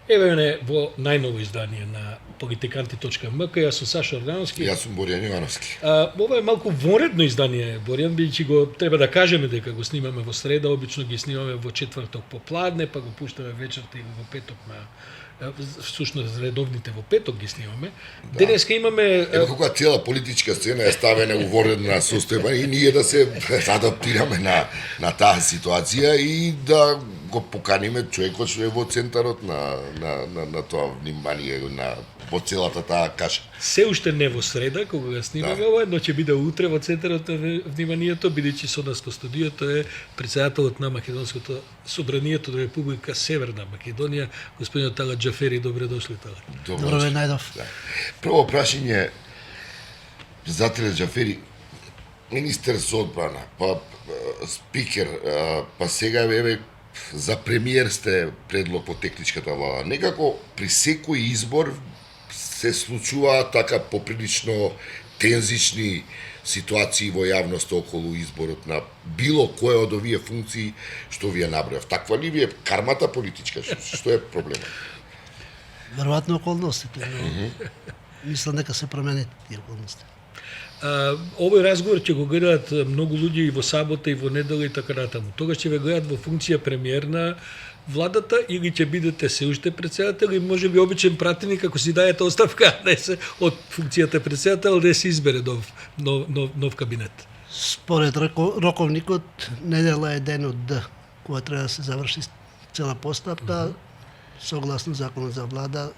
Еве мене во најново издание на политиканти.мк, јас сум Саша Ордановски. Јас сум Боријан Јовановски. Ова е малку вонредно издание, Боријан, бидејќи го треба да кажеме дека го снимаме во среда, обично ги снимаме во четврток попладне, па го пуштаме вечерта или во петок на всушност редовните во петок ги снимаме. Да. Денеска имаме кога цела политичка сцена е ставена у вонредна состојба и ние да се адаптираме на таа ситуација и да го поканиме човекот што е во центарот на тоа внимание во целата таа каша. Се уште не во среда, кога го снимаме ова, но ќе биде утре во центарот на вниманието, бидејќи со нас во студиото е председателот на Македонското собранието на Република Северна Македонија, господин Тала Џафери. Добре дошли, Тала. Добро ве најдов. Да. Прво прашање за Тала Џафери, министер со одбрана, па спикер, па сега еве за премиер сте предлог во техничката влада. Некако при секој избор се случуваат така поприлично тензични ситуации во јавноста околу изборот на било која од овие функции што вие набројав. Таква ли ви е кармата политичка? Што е проблемот? Веројатно околностите, но мислам дека се променет тие околности. Овој разговор ќе го гледаат многу луѓе и во сабота и во недела и така натаму. Тогаш ќе ве гледаат во функција премиер на владата или ќе бидете се уште председател и можеби обичен пратеник ако си дајете оставка, не се од функцијата председател да се избере нов кабинет. Според роковникот недела е денот Д, кога треба да се заврши цела постапка, согласно законот за влада,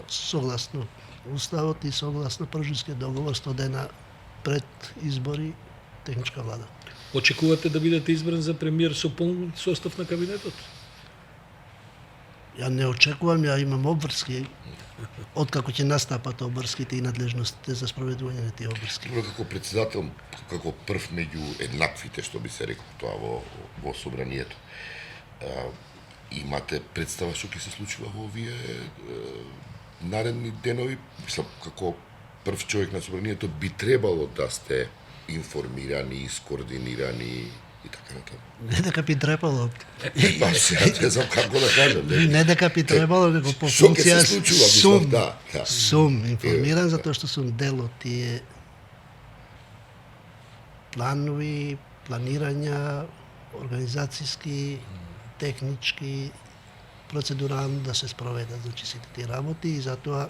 согласно уставот и согласно Пржинскиот договор 100 дена пред избори техничка влада. Очекувате да бидете избран за премиер со полн состав на кабинетот? Ја не очекувам, ја имам обврски откако ќе настапат обврските и надлежностите за спроведување на тие обврски. Како председател, како прв меѓу еднаквите, што би се рекло тоа во собранието, имате представа што ќе се случува во овие наредни денови? Мислам, како прв човек на собранието би требало да сте информирани, скоординирани и така натаму. Не дека би требало. Па сега не знам како да кажам. Не дека би требало, него по Што ќе функција се случува, мислам, да. сум информиран затоа што сум дел од тие планови, планирања, организацијски, технички, процедурално да се спроведат значи сите тие работи и затоа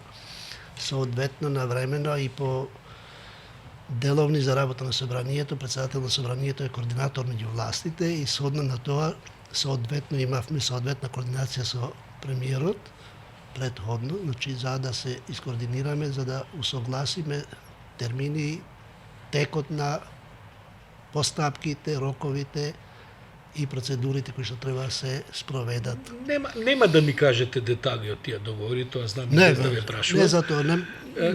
соодветно навремено и по деловни за работа на собранието, председател на собранието е координатор меѓу властите и сhodно на тоа соодветно имавме соодветна координација со премиерот предходно, значи за да се искоординираме, за да усогласиме термини, текот на постапките, роковите и процедурите кои што треба да се спроведат. Нема да ми кажете детали од тие договори, тоа знам Не, да ве прашувам. не затоа,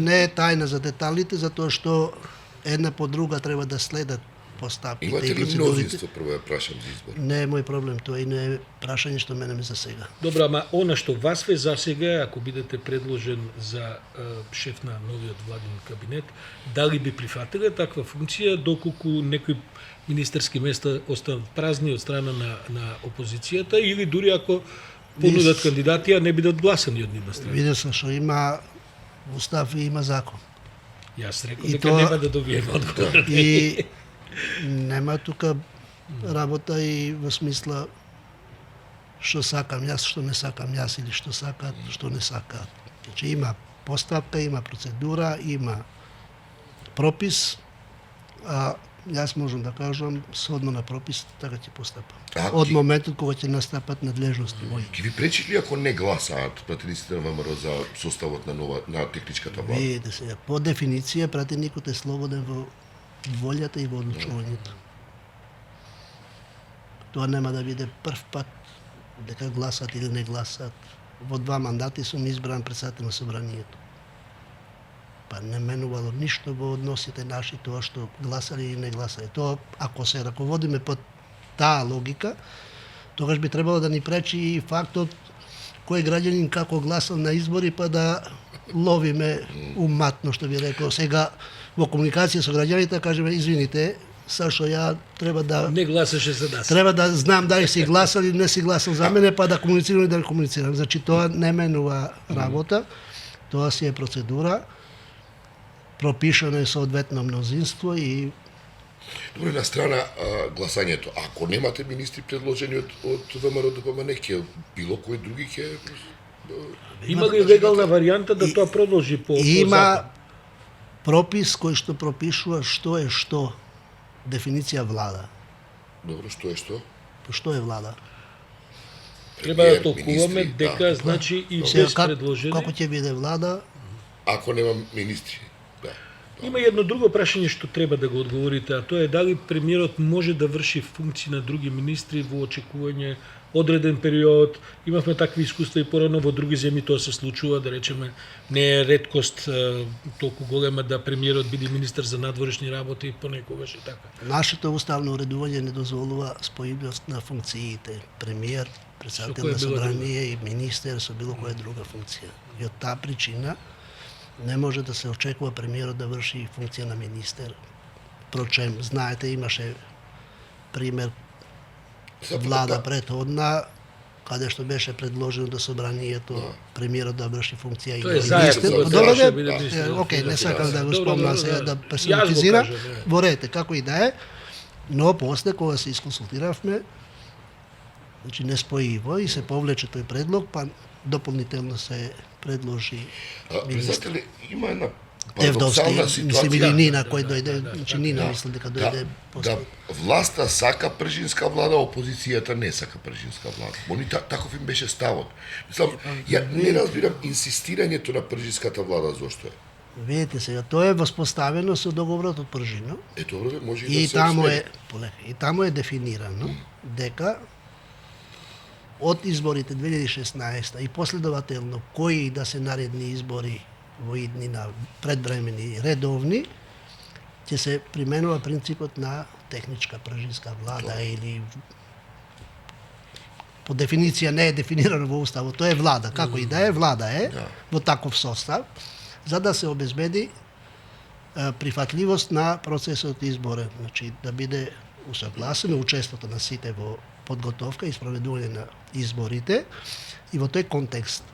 не е тајна за деталите, затоа што една по друга треба да следат постапките Имате и ли процедурите. мнозинство, прво ја прашам за избор? Не е мој проблем тоа и не е прашање што мене ме засега. Добро, ама она што вас ве засега, ако бидете предложен за шеф на новиот владин кабинет, дали би прифатиле таква функција доколку некои министерски места останат празни од страна на опозицијата или дури ако понудат кандидати, а не бидат гласани од нивна страна? Видел сум што има устав и има закон. Јас реков И дека тоа- нема да добиеме одговор. И нема тука работа и во смисла што сакам јас, што не сакам јас или што сакаат, што не сакаат. Значи има постапка, има процедура, има пропис, а јас можам да кажам сhodно на пропис така ќе постапам. Од моментот кога ќе настапат надлежности мои. Ќе ви пречи ли ако не гласаат пратениците на ВМРО за составот на техничката влада? Видите сега, по дефиниција пратеникот е слободен во волјата и во одлучувањето. Тоа нема да биде прв пат дека гласат или не гласат. Во 2 мандати сум избран председател на собранието. Па не менувало ништо во односите наши тоа што гласали или не гласали. Тоа, ако се раководиме по таа логика, тогаш би требало да ни пречи и фактот кој граѓанин како гласал на избори, па да ловиме уматно, што би рекол. Сега во комуникација со граѓаните кажеме извините, Сашо, ја треба Не гласаше за нас. да знам дали си гласал или не си гласал за мене, па да комуницирам и да не комуницирам. Значи тоа не менува работа, тоа си е процедура, пропишано е соодветно мнозинство и Добре, на страна гласањето. Ако немате министри предложени од ВМРО ДПМН, ќе било кој други ќе Има ли легална варијанта да тоа продолжи по има закон? пропис кој што пропишува што е што. Дефиниција влада. Добро, што е што? Што е влада? Треба да Премиер, толкуваме министри, дека да, значи и Сега, без предложени. како ќе биде влада? Ако нема министри, да. Има едно друго прашање што треба да го одговорите, а тоа е дали премиерот може да врши функции на други министри во очекување одреден период. Имавме такви искуства и порано во други земји, тоа се случува, да речеме, не е реткост толку голема да премиерот биде министер за надворешни работи, понекогаш и така. Нашето уставно уредување не дозволува спојување на функциите. Премиер, председател Со која на било собрание и министер со било која друга функција. И од таа причина не може да се очекува премиерот да врши функција на министер. Прочем, знаете, имаше пример влада претходна, каде што беше предложено до собранието премиерот да врши функција и Тоа е на заедно, министер. тоа Добро, требаше бе, да биде министер. окей, не сакам да го Добро, спомнам добро, сега да. да Јас го персонифицирам. кажам, да. Борете, како и да е, но после кога се исконсултиравме, значи неспоиво и се повлече тој предлог, па дополнително се предложи министер. Знаете ли, има една Тевдовски, парадоксална мислим, ситуација. или Нина, кој дојде, значи Нина мислам дека Да, дојде после. да, власта сака пржинска влада, опозицијата не сака пржинска влада. Они таков им беше ставот. Мислам, ја не разбирам инсистирањето на пржинската влада зошто е. Видите сега, тоа е воспоставено со договорот од Пржино. Ето, добро, може и И да се таму освои. е, полека, и таму е дефинирано дека од изборите 2016 и последователно кои да се наредни избори во иднина предвремени редовни, ќе се применува принципот на техничка пржинска влада или по дефиниција не е дефинирано во уставот, тоа е влада, како и да е, влада е во таков состав, за да се обезбеди прифатливост на процесот изборен, значи да биде усагласено учеството на сите во подготовка и спроведување на изборите и во тој контекст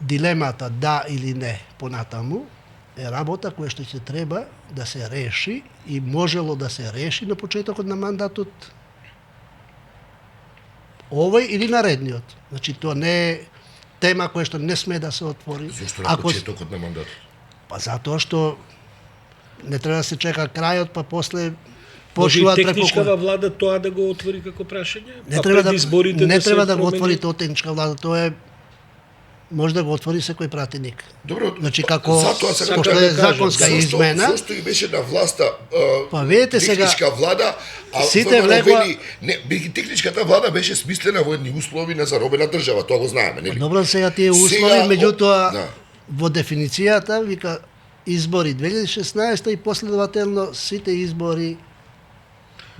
дилемата да или не понатаму е работа која што ќе треба да се реши и можело да се реши на почетокот на мандатот овој или наредниот. Значи тоа не е тема која што не сме да се отвори. Зошто на почетокот на мандатот? Па затоа што не треба да се чека крајот, па после Може и почнуваат техничкава влада тоа да го отвори како прашање? Не па треба пред изборите не се треба да го промени? отвори тоа техничка влада, тоа е може да го отвори секој пратеник. Добро, Значи како затоа се пошто да е кажам, законска Зошто- измена, Зошто и беше на власта Па видите сега, техничка влада, а сите ВМРО влегува- вели, не, бидејќи техничката влада беше смислена во едни услови на заробена држава, тоа го знаеме, нели? добро сега тие услови, Сега, меѓутоа да. во дефиницијата вика избори 2016 и последователно сите избори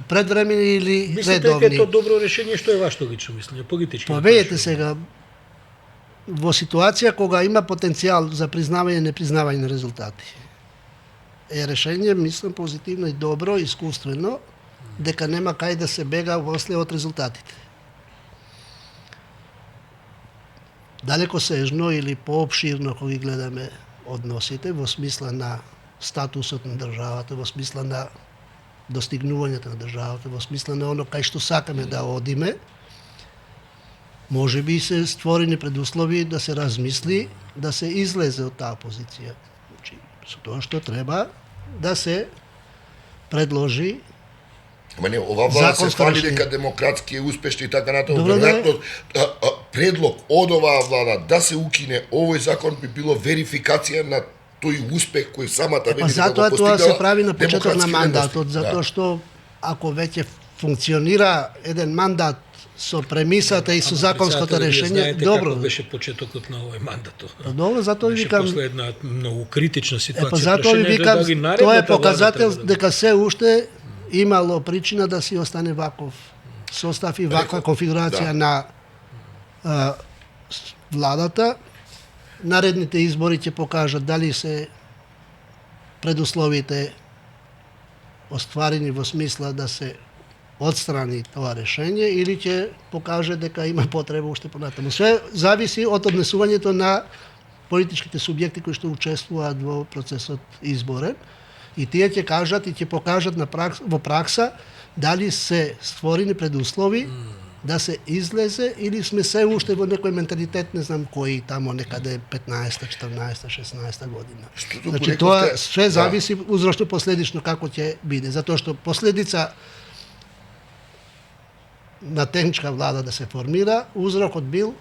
предвремени или Мислите дека е редовни. тоа добро решение, што е вашето лично мислење, политички? Па видите сега, во ситуација кога има потенцијал за признавање и непризнавање на резултати, е решение, мислам, позитивно и добро, искуствено, дека нема кај да се бега после од резултатите. Далеко сежно или поопширно кога ги гледаме односите во смисла на статусот на државата, во смисла на достигнувањето на државата, во смисла на оно кај што сакаме да одиме, може би се створени предуслови да се размисли, да се излезе од таа позиција. Значи, со тоа што треба да се предложи. Ама не, ова влада се Законско фали решение. дека демократски е успешна и така натаму. Добро, да е. Веројатно предлог од оваа влада да се укине овој закон би било верификација на тој успех кој самата Па вели дека затоа го тоа се постигнала прави на почеток на демократски мандатот, недостиг. затоа што ако веќе функционира еден мандат со премисата и со законското решение, Знаете добро. како беше почетокот на овој мандат. Па добро, затоа ви Беше викам, после една многу критична ситуација. па затоа ви Прашањето е викам, дали тоа е наредната показател влада треба да- дека се уште имало причина да си остане ваков состав и ваква конфигурација да. на владата. Наредните избори ќе покажат дали се предусловите ostvareni во смисла да се отстрани тоа решение или ќе покаже дека има потреба уште понатаму. Све зависи од однесувањето на политичките субјекти кои што учествуваат во процесот изборен и тие ќе кажат и ќе покажат во пракса дали се створени предуслови да се излезе или сме се уште во некој менталитет, не знам кој тамо некаде 15-та, 14-та, 16-та година. Значи тоа све зависи узрочно последично како ќе биде, затоа што последица на техничка влада да се формира, узрокот бил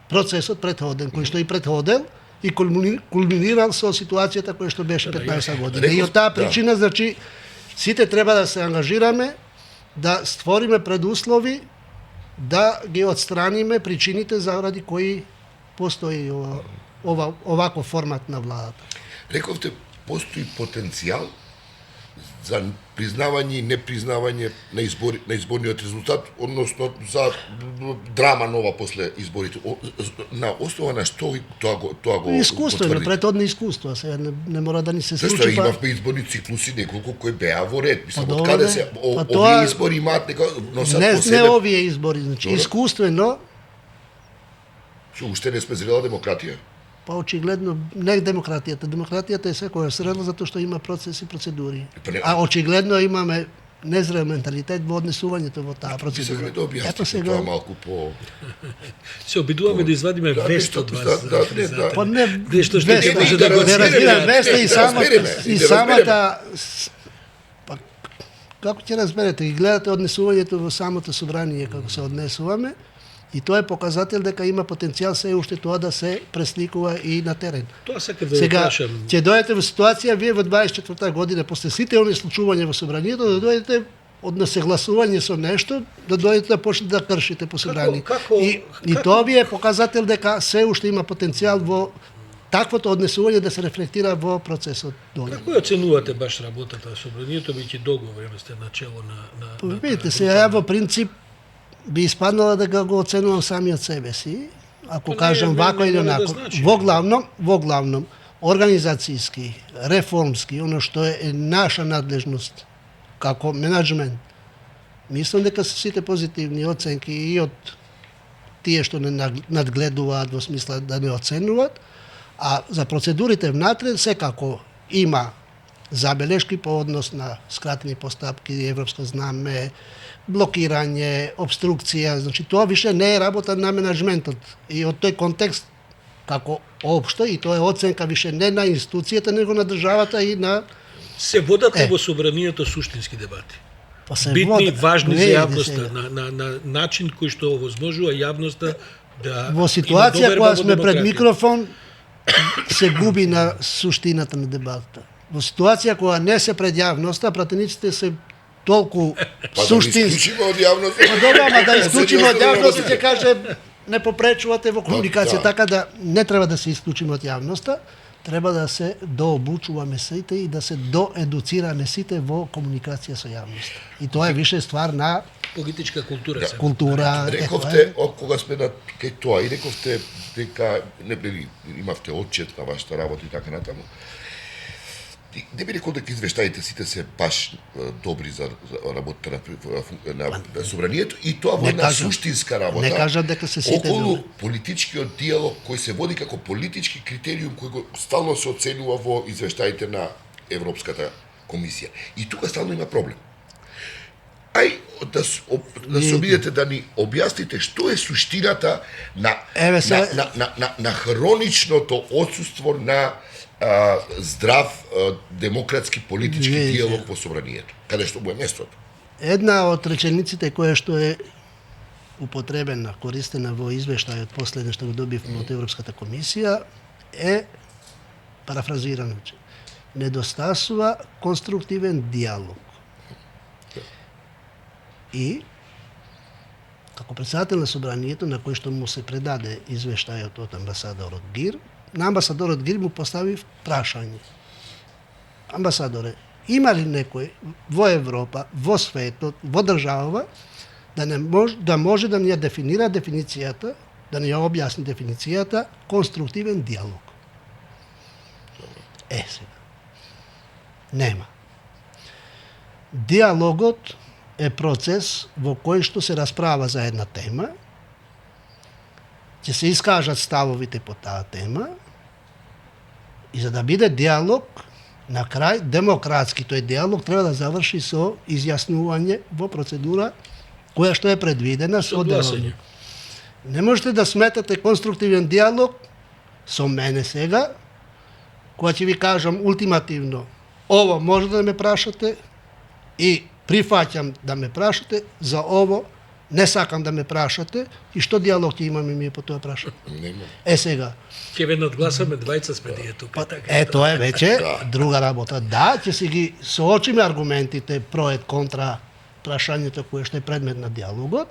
процесот претходен, кој што и претходел и кулминирал со ситуацијата која што беше 15 година. И од таа причина, значи, сите треба да се ангажираме, да створиме предуслови, да ги отстраниме причините заради кои постои оваков формат на владата. Рековте, постои потенцијал за признавање и непризнавање на изборниот резултат, односно за драма нова после изборите. На основа на што тоа го искуствено, претhodни искуства, сега не мора да ни се случи. Зашто имавме изборни циклуси неколку кои беа во ред. Мислам, од каде се овие избори имаат нека носат по себе. Не овие избори, значи искуствено. Што уште не сме зрела демократија? Па очигледно не демократијата. Демократијата е секоја зрела затоа што има процеси и процедури. А очигледно имаме незрел менталитет во однесувањето во таа процедура. Да објасните тоа малку по... Се обидуваме да извадиме вест од вас. Па не, што ќе може да го разбирам веста и самата... Па како ќе разберете? И гледате однесувањето во самото собрание, како се однесуваме, и тоа е показател дека има потенцијал се уште тоа да се пресликува и на терен. Тоа сакам да сега прашам. Ќе дојдете во ситуација вие во 24-та година после сите оние случувања во собранието да дојдете од несогласување со нешто, да дојдете да почнете да кршите по собрание. И тоа ви е показател дека се уште има потенцијал во таквото однесување да се рефлектира во процесот доле. Како ја оценувате баш работата собранието, бидејќи долго време сте на чело на видите, сега во принцип би испаднала дека го оценувам самиот себе си, ако кажам вако или онако. Во главном, организацијски, реформски, оно што е наша надлежност како менеджмент. Мислам дека се сите позитивни оценки и од тие што не надгледуваат во смисла да не оценуваат, а за процедурите внатре секако има забелешки по однос на скратени постапки, европско знаме, блокирање, обструкција, значи тоа више не е работа на менеджментот. И од тој контекст како општо и тоа е оценка више не на институцијата, него на државата и на се водат во собранието суштински дебати. Па се битни, водат, важни за јавноста, на начин кој што овозможува јавноста да во ситуација кога сме пред микрофон се губи на суштината на дебатата. Во ситуација кога не се пред јавноста, пратениците се толку суштински. Па да исклучиме од јавноста. Па добро, ама да исклучиме од јавноста ќе каже не попречувате во комуникација, така да не треба да се исклучиме од јавноста, треба да се дообучуваме сите и да се доедуцираме сите во комуникација со јавноста. И тоа е више ствар на политичка култура. Култура. Рековте, кога сме на кај тоа, и рековте дека имавте отчет на вашата работа и така натаму. Не би рекол дека извештаите сите се баш добри за работата на собранието и тоа во една суштинска работа. Не кажа дека се сите околу добри. политичкиот диалог кој се води како политички критериум кој го стално се оценува во извештаите на Европската комисија. И тука стално има проблем. Ај да се обидете да ни објасните што е суштината на хроничното отсуство на здрав демократски политички диалог во собранието, каде што му е местото. Една од речениците која што е употребена, користена во извештајот последен што го добивме од Европската комисија е парафразирано. Недостасува конструктивен диалог. И како председател на собранието на кој што му се предаде извештајот од амбасадорот Гир, на амбасадорот Гир му постави прашање. Амбасадоре, има ли некој во Европа, во светот, во држава да може да ни ја дефинира дефиницијата, да ни ја објасни дефиницијата конструктивен диалог? Сега. Нема. Диалогот е процес во кој што се расправа за една тема, ќе се искажат ставовите по таа тема, и за да биде диалог, на крај, демократски тој диалог треба да заврши со изјаснување во процедура која што е предвидена со Согласен. Не можете да сметате конструктивен диалог со мене сега, кога ќе ви кажам ултимативно, ово може да ме прашате и прифаќам да ме прашате, за ово не сакам да ме прашате, и што диалог ќе имаме ние по тоа прашање? Нема. Сега, Ќе ве надгласаме двајца сме ние тука. Така. тоа е веќе друга работа. Да, ќе си ги соочиме аргументите про и контра прашањето кое што е предмет на диалогот,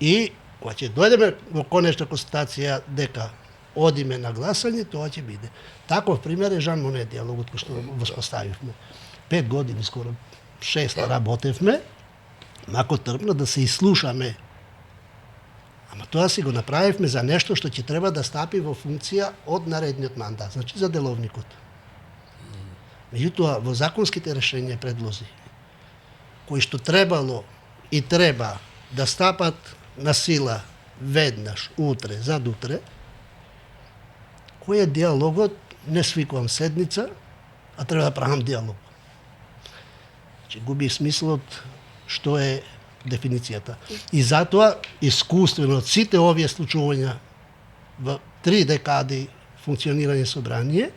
и кога ќе дојдеме во конечна констатација дека одиме на гласање, тоа ќе биде. Таков пример е Жан Моне диалогот кој што воспоставивме. 5 години, скоро 6 работевме, мако трпно да се изслушаме. Ама тоа си го направивме за нешто што ќе треба да стапи во функција од наредниот мандат, значи за деловникот. Меѓутоа, во законските решенија и предлози, кои што требало и треба да стапат на сила веднаш, утре, задутре, кој е диалогот, не свикувам седница, а треба да правам диалог. Значи, губи смислот што е дефиницијата. И затоа, искуствено, од сите овие случувања во 3 декади функционирање собрание,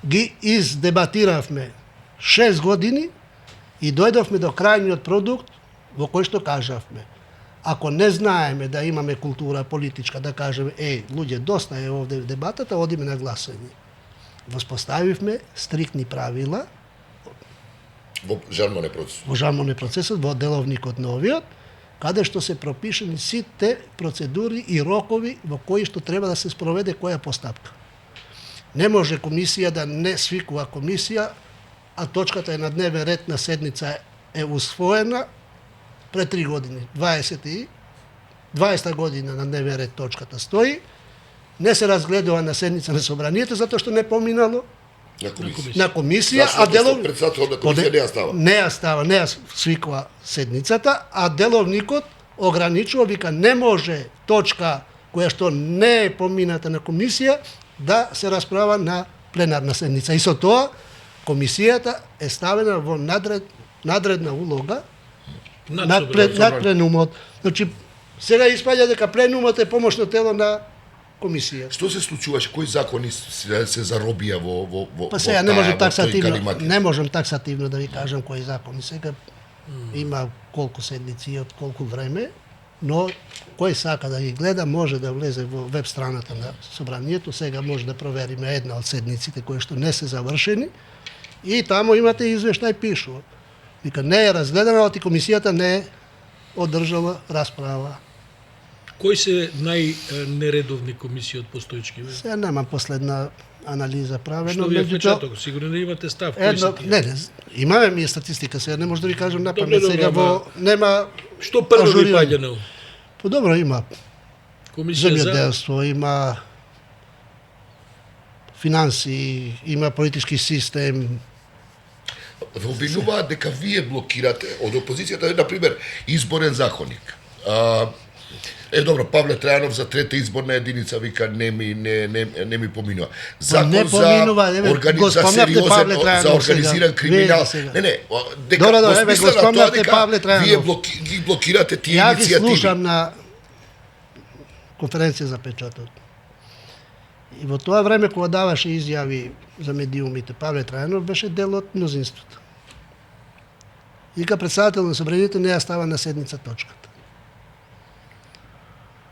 ги издебатиравме 6 години и дојдовме до крајниот продукт во кој што кажавме. Ако не знаеме да имаме култура политичка, да кажеме, луѓе, доста е овде дебатата, одиме на гласање. Воспоставивме стриктни правила Во Жан-Моне процесот. во Жан-Моне процесот, во деловникот новиот, каде што се пропишени сите процедури и рокови во кои што треба да се спроведе која постапка. Не може комисија да не свикува комисија, а точката е на дневен ред на седница е усвоена пред 3 години. 20 година на дневен ред точката стои, не се разгледува на седница на собранието, затоа што не поминало на комисија, а делов... Председател на комисија не ја става. Не ја свикува седницата, а деловникот ограничува, вика, не може точка која што не е помината на комисија да се расправа на пленарна седница. И со тоа, комисијата е ставена во надредна улога над пленумот. Значи, сега испаѓа дека пленумот е помошно тело на комисија. Што се случуваше? Кои закони се заробија во Па сега не можем во тој таксативно, галиматија? не можем таксативно да ви кажам кои закони. Сега има колку седници и од колку време, но кој сака да ги гледа може да влезе во веб страната на собранието. Сега може да провериме една од седниците кои што не се завршени и таму имате извештај пишува. Вика, не е разгледана, оти комисијата не е одржала расправа. Кои се најнередовни комисии од постоечки? Сега немам последна анализа правено. Што ви е меѓутоа, впечаток? Сигурно да имате став. Кои се тие? не, имаме ми статистика, сега не може да ви кажам на Добре, памет, сега ама нема Што прво ви ажурирање. паѓа на ум? Подобро има Комисија за земјоделство, има финанси, има политички систем. Ве обвинуваат дека вие блокирате од опозицијата, на пример, изборен законник. Добро, Павле Трајанов за трета изборна единица вика не ми поминува. Закон не поминува, за го спомнавте Павле Трајанов за организиран сега. криминал. Сега. Не, дека Добро, во еве, го смисла на тоа спомнавте дека Павле Трајанов. вие ги блокирате тие Ја ги иницијативи. слушам на конференција за печатот. И во тоа време кога даваше изјави за медиумите, Павле Трајанов беше дел од мнозинството. Вика, председател на собранието не ја става на седница точката.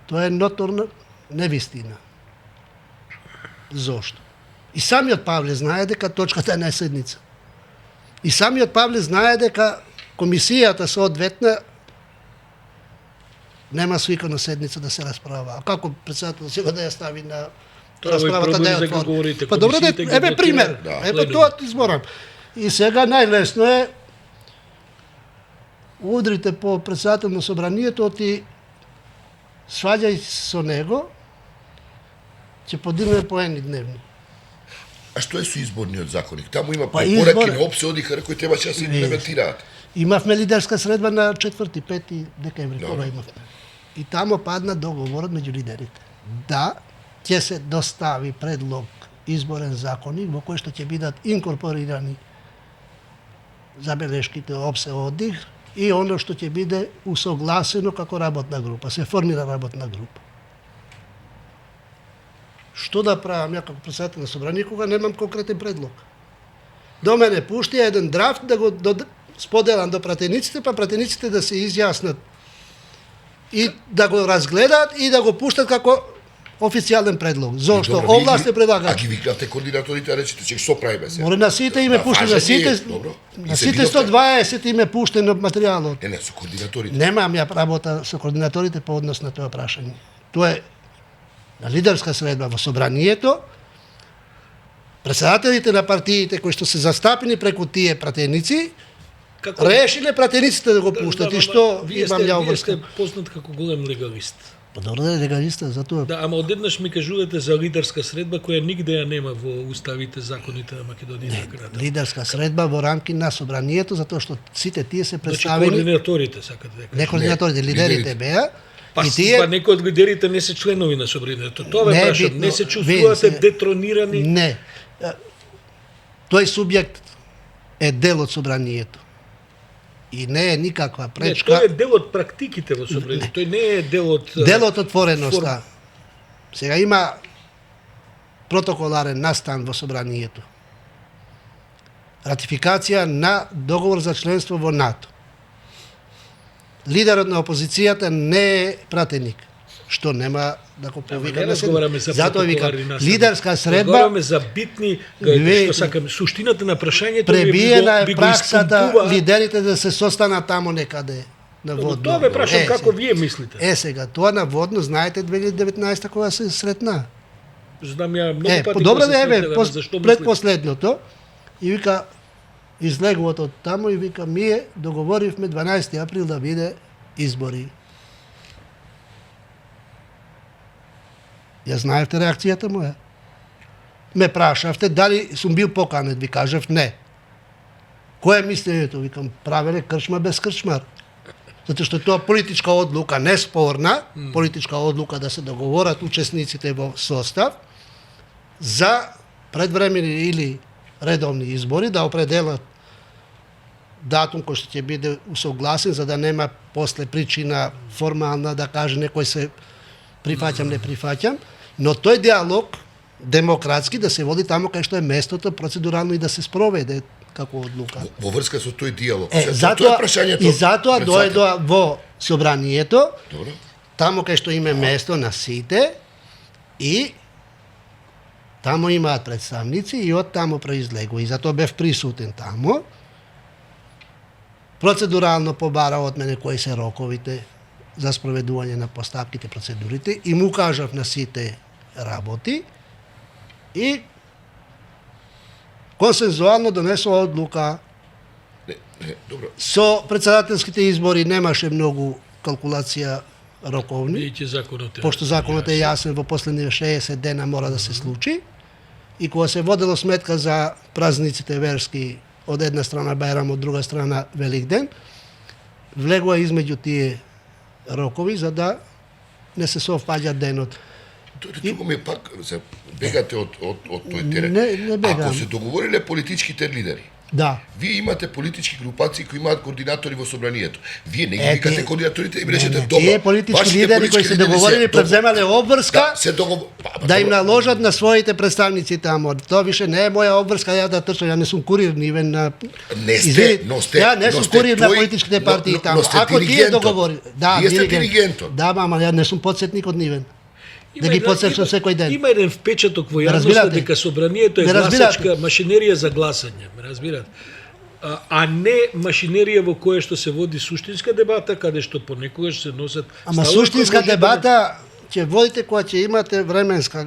Тоа е ноторна невистина. Зошто? И самиот Павле знае дека точката е на седница. И самиот Павле знае дека комисијата соодветна нема свикана седница да се расправа. А како председател сега да ја стави на Тоа во расправата да проблеми ја за го отвори? говорите, Па добро, комисиите ги еве пример. блокираат. Еве Пленум. тоа ти зборам. И сега најлесно е удрите по председател на собранието, ти сваѓај со него, ќе подигне поени дневни. А што е со изборниот законник? Таму има Па препораки избор- на опсоди кои требаше да се имплементираат. Имавме лидерска средба на 4-5 декември, кога имавме. И тамо падна договорот меѓу лидерите. Да, ќе се достави предлог изборен законник во кој што ќе бидат инкорпорирани забелешките опсе оддих и оно што ќе биде усогласено како работна група. Се формира работна група. Што да правам ја како председател на собрание кога немам конкретен предлог? До мене пушти еден драфт да го споделам до пратениците, па пратениците да се изјаснат и да го разгледаат и да го пуштат како официјален предлог. Зошто? Овласте предлагаат. А ги викнавте координаторите, речете, че што правиме сега? Море на сите име пуштено, на сите, на сите 120 име пуштено материјалот. Не, со координаторите. Немам ја работа со координаторите по однос на тоа прашање. Тоа е на лидерска средба во собранието. Председателите на партиите кои што се застапени преку тие пратеници, решиле пратениците да го пуштат и што имам ја обврска. Вие сте познат како голем легалист. Па добро да е легалиста, затоа. Да, ама одеднаш ми кажувате за лидерска средба која нигде ја нема во уставите, законите на Македонија и Македонија. Лидерска средба во рамки на собранието, затоа што сите тие се Значи представени. координаторите сакате да кажете. Не координаторите, лидерите беа. Па, И тие некои од лидерите не се членови на собранието. Тоа ве прашам, битно. не се чувствувате Вие детронирани? Не. Тој субјект е дел од собранието. И не е никаква Не, пречка. тој е дел од практиките во собранието. Тој не е дел од Дел од отвореноста. Сега има протоколарен настан во собранието. Ратификација на договор за членство во НАТО. Лидерот на опозицијата не е пратеник, што нема да го не повикаме. разговараме за Затоа викам, протоколари настани. лидерска средба Разговараме за битни, Ве- што сакаме, суштината на прашањето пребиена би е го праксата испумпува. лидерите да се состанат тамо некаде наводно. Тоа ве прашам како вие мислите. Сега, тоа наводно, знаете, 2019 кога се сретна. Знам ја многу пати. Добро кога се да еве, сретнавме, зашто мислите? предпоследното, и вика, излегуват од тамо и вика, ние договоривме 12 април да биде избори. Ја знаевте реакцијата моја? Ме прашавте дали сум бил поканет, ви кажав не. Кој е мислењето? Викам, правеле крчма без крчмар. Затоа што тоа политичка одлука, не спорна, политичка одлука да се договорат учесниците во состав за предвремени или редовни избори, да определат датум кој што ќе биде усогласен, за да нема после причина формална да каже некој се прифаќам, не прифаќам, но тој диалог демократски да се води тамо кај што е местото процедурално и да се спроведе како одлука. Во врска со тој диалог. Е, Тоа затоа, е прашањето. и затоа председател. дојдоа во собранието, Добро. тамо кај што има место на сите и тамо имаат представници и од тамо произлегува. И затоа бев присутен тамо. Процедурално побара од мене кои се роковите за спроведување на постапките, процедурите и му кажав на сите работи и консензуално донесува одлука. Не, добро. Со председателските избори немаше многу калкулација роковни, Бидејќи законот е. пошто законот е јасен, во последни 60 дена мора да се случи. И кога се водело сметка за празниците верски, од една страна Бајрам, од друга страна Великден, влегува измеѓу тие рокови за да не се совпаѓа денот. Туку ми пак се бегате од тој терен. Не бегам. Ако се договориле политичките лидери, Да. вие имате политички групации кои имаат координатори во собранието. Вие не ги Е, викате тие- координаторите и им речете Не, добро. тие политички вашите лидери политички кои се лидери договориле, договор- превземале обврска, Да, се договор... да им наложат на своите представници тамо. Тоа више не е моја обврска, ја да трчам, ја не сум курир нивен на... Не сте, Извини, но сте... Ја не но сум сте курир на твој- политичките партии но тамо. сте Ако тие диригентот. договори... Да, Вие сте диригентот. Да, мама, ја не сум подсетник од нивен. Да ги една- подсечам секој ден. Има еден впечаток во Ме јавноста разбирате? дека собранието е Ме разбирате? гласачка машинерија за гласање, ме разбирате? А не машинерија во која што се води суштинска дебата, каде што понекогаш се носат... Ама ставови суштинска кои може да дебата ќе водите кога ќе имате временска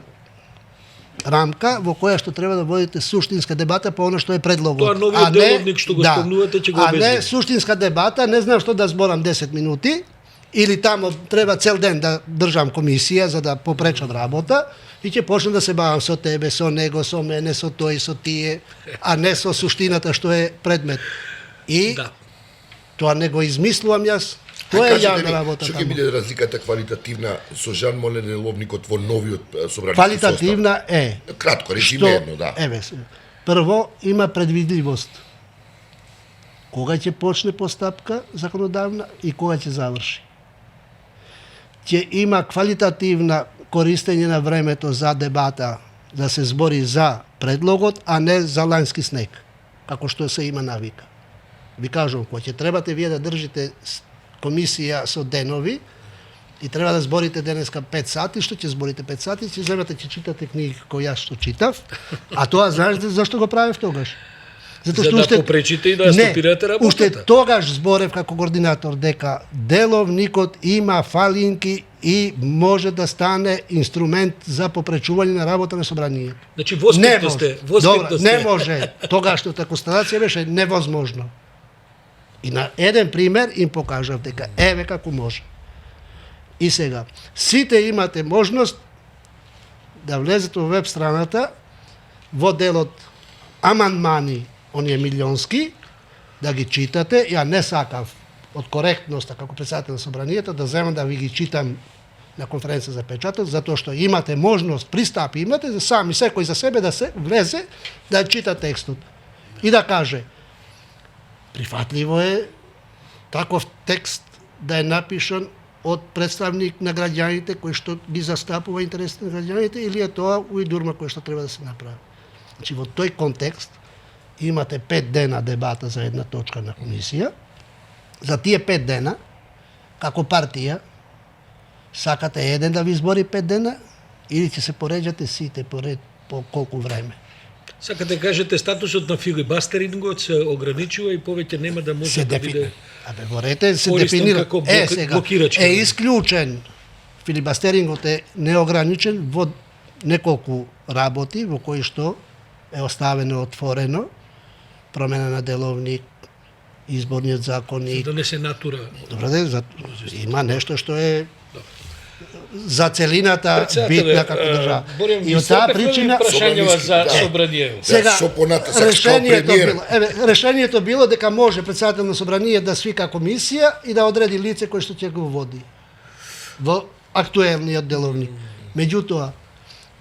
рамка во која што треба да водите суштинска дебата по оно што е предлогот. Тоа новиот деловник што го спомнувате ќе го А не обезбеди. суштинска дебата, не знам што да зборам 10 минути, или тамо треба цел ден да држам комисија за да попречам работа и ќе почнам да се бавам со тебе, со него, со мене, со тој, со тие, а не со суштината што е предмет. И Да. Тоа не го измислувам јас. Тоа е јавна работа Што ќе таму. биде разликата квалитативна со Жан Молен Ловникот во новиот собрански Квалитативна е состав? Кратко, речиме што, едно, да. еве, прво има предвидливост. Кога ќе почне постапка законодавна и кога ќе заврши. Ќе има квалитативна користење на времето за дебата, да се збори за предлогот, а не за лански снег, како што се има навика. Ви кажувам, кога ќе требате вие да држите комисија со денови и треба да зборите денеска 5 сати, што ќе зборите 5 сати, ќе земете, ќе читате книги кои јас што читав, а тоа знаете зашто го правев тогаш? За да попречите и да стопирате работата. Уште тогаш зборев како координатор дека деловникот има фалинки и може да стане инструмент за попречување на работа на собранието. Значи воспитно сте, Добро, не може. Тогашната констатација беше невозможно. И на еден пример им покажав дека еве како може. И сега, сите имате можност да влезете во веб страната во делот амандмани, оние милионски, да ги читате. Ја не сакав од коректноста како председател на собранието да земам да ви ги читам на конференција за печатот, затоа што имате можност, пристапи имате, за сами секој за себе да се влезе, да чита текстот и да каже прифатливо е таков текст да е напишан од представник на граѓаните кој што ги застапува интересите на граѓаните или е тоа уидурма кој што треба да се направи. Значи во тој контекст имате 5 дена дебата за една точка на комисија. За тие 5 дена, како партија, сакате еден да ви избори 5 дена или ќе се пореđате сите по колку време? Сакате кажете статусот на филибастерингот се ограничува и повеќе нема да може да биде Абе, борете, се користен дефинира. како Сега, блокирачки. исклучен. Филибастерингот е неограничен во неколку работи во кои што е оставено отворено, промена на деловник, изборниот законник. да не се натура. Добре, има нешто што е за целината битна како држава. И од таа причина прашањава за собрание. Сега Што понатасак, решението што премиер? било, решението било дека може председател на собрание да свика комисија и да одреди лице кој што ќе го води во актуелниот деловник. Меѓутоа,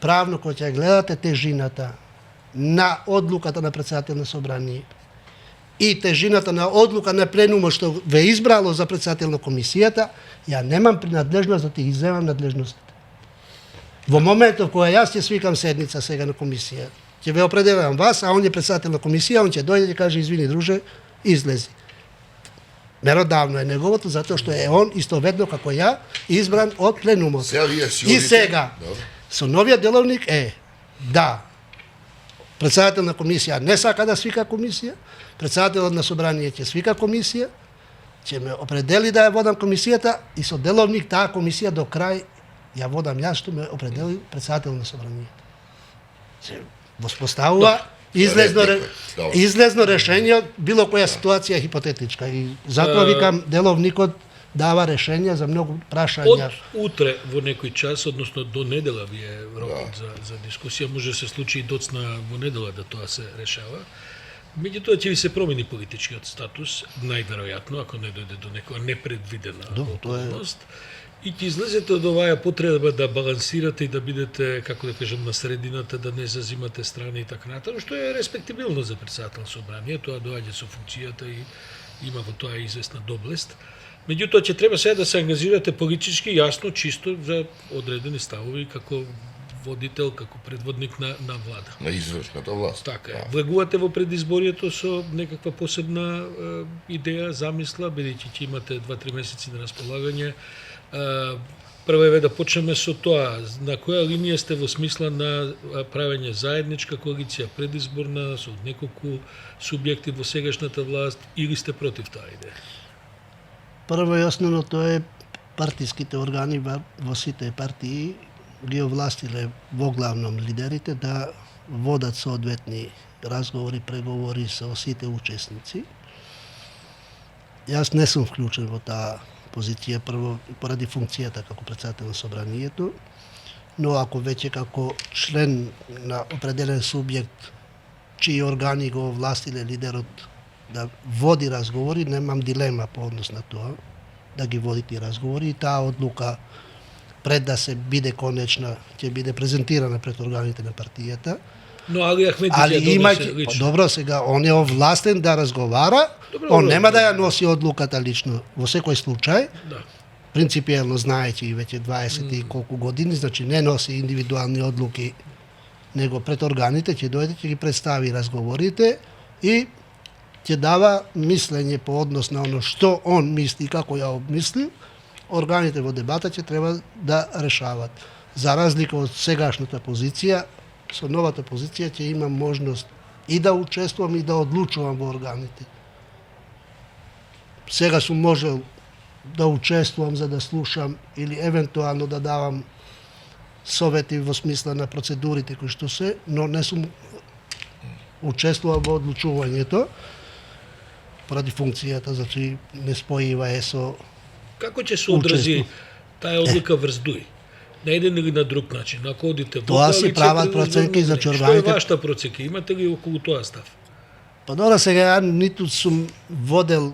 правно кога ќе гледате тежината на одлуката на председател на собрание и тежината на одлука на пленумот што ве избрало за председател на комисијата, ја немам принадлежност да ти ги земам надлежностите. Во моментов кога јас ќе свикам седница сега на комисија, ќе ве определам вас, а он е председател на комисија, он ќе дојде и ќе каже извини друже, излези. Меродавно е неговото, затоа што е он истоветно како ја избран од пленумот. И сега, со новиот деловник е да председател на комисија не сака да свика комисија, председателот на собрание ќе свика комисија, ќе ме определи да ја водам комисијата и со деловник таа комисија до крај ја водам јас што ме определи председател на собранието. Се воспоставува излезно решение од било која ситуација хипотетичка и затоа викам деловникот дава решенја за многу прашања. Од утре во некој час, односно до недела ви е рокот за дискусија, може да се случи и доцна во недела да тоа се решава. Меѓутоа ќе ви се промени политичкиот статус, најверојатно, ако не дојде до некоја непредвидена околност. И ќе излезете од оваа потреба да балансирате и да бидете, како да кажем, на средината, да не зазимате страни и така натаму, што е респектибилно за председател собрание, тоа доаѓа со функцијата и има во тоа известна доблест. Меѓутоа ќе треба сега да се ангажирате политички, јасно, чисто за одредени ставови како водител, како предводник на влада. На извршната власт. Така е. Влегувате во предизборието со некаква посебна идеја, замисла, бидејќи ќе имате 2-3 месеци на располагање. Прво е да почнеме со тоа. На која линија сте во смисла на правење заедничка коалиција, предизборна, со неколку субјекти во сегашната власт, или сте против таа идеја? Прво и основно тоа е партиските органи во сите партии ги овластиле во главном лидерите да водат соодветни разговори, преговори со сите учесници. Јас не сум вклучен во таа позиција, прво поради функцијата како председател на собранието, но ако веќе како член на определен субјект чии органи го овластиле лидерот да води разговори, немам дилема по однос на тоа, да ги води тие разговори и таа одлука пред да се биде конечна, ќе биде презентирана пред органите на партијата. Но Али Ахмедиќ Али ја донесе имајќи, лично. добро, сега он е овластен да разговара, Добро, он добро. нема да ја носи одлуката лично во секој случај, Да. принципиелно знаејќи и веќе 20 и колку години, значи не носи индивидуални одлуки, него пред органите ќе дојде, ќе ги представи разговорите и ќе дава мислење по однос на оно што он мисли и како ја обмисли, органите во дебата ќе треба да решават. За разлика од сегашната позиција, со новата позиција ќе имам можност и да учествувам и да одлучувам во органите. Сега сум можел да учествувам за да слушам или евентуално да давам совети во смисла на процедурите кои што се, но не сум учествувал во одлучувањето поради функцијата, значи не споива е со Како ќе се одрази таа одлука врз ДУИ? На еден или на друг начин? Ако одите во Тоа си коалиција, прават предизборно проценки за време. Што е чорбаните. вашата проценка? Имате ли околу тоа став? Па добро, сега ја ниту сум водел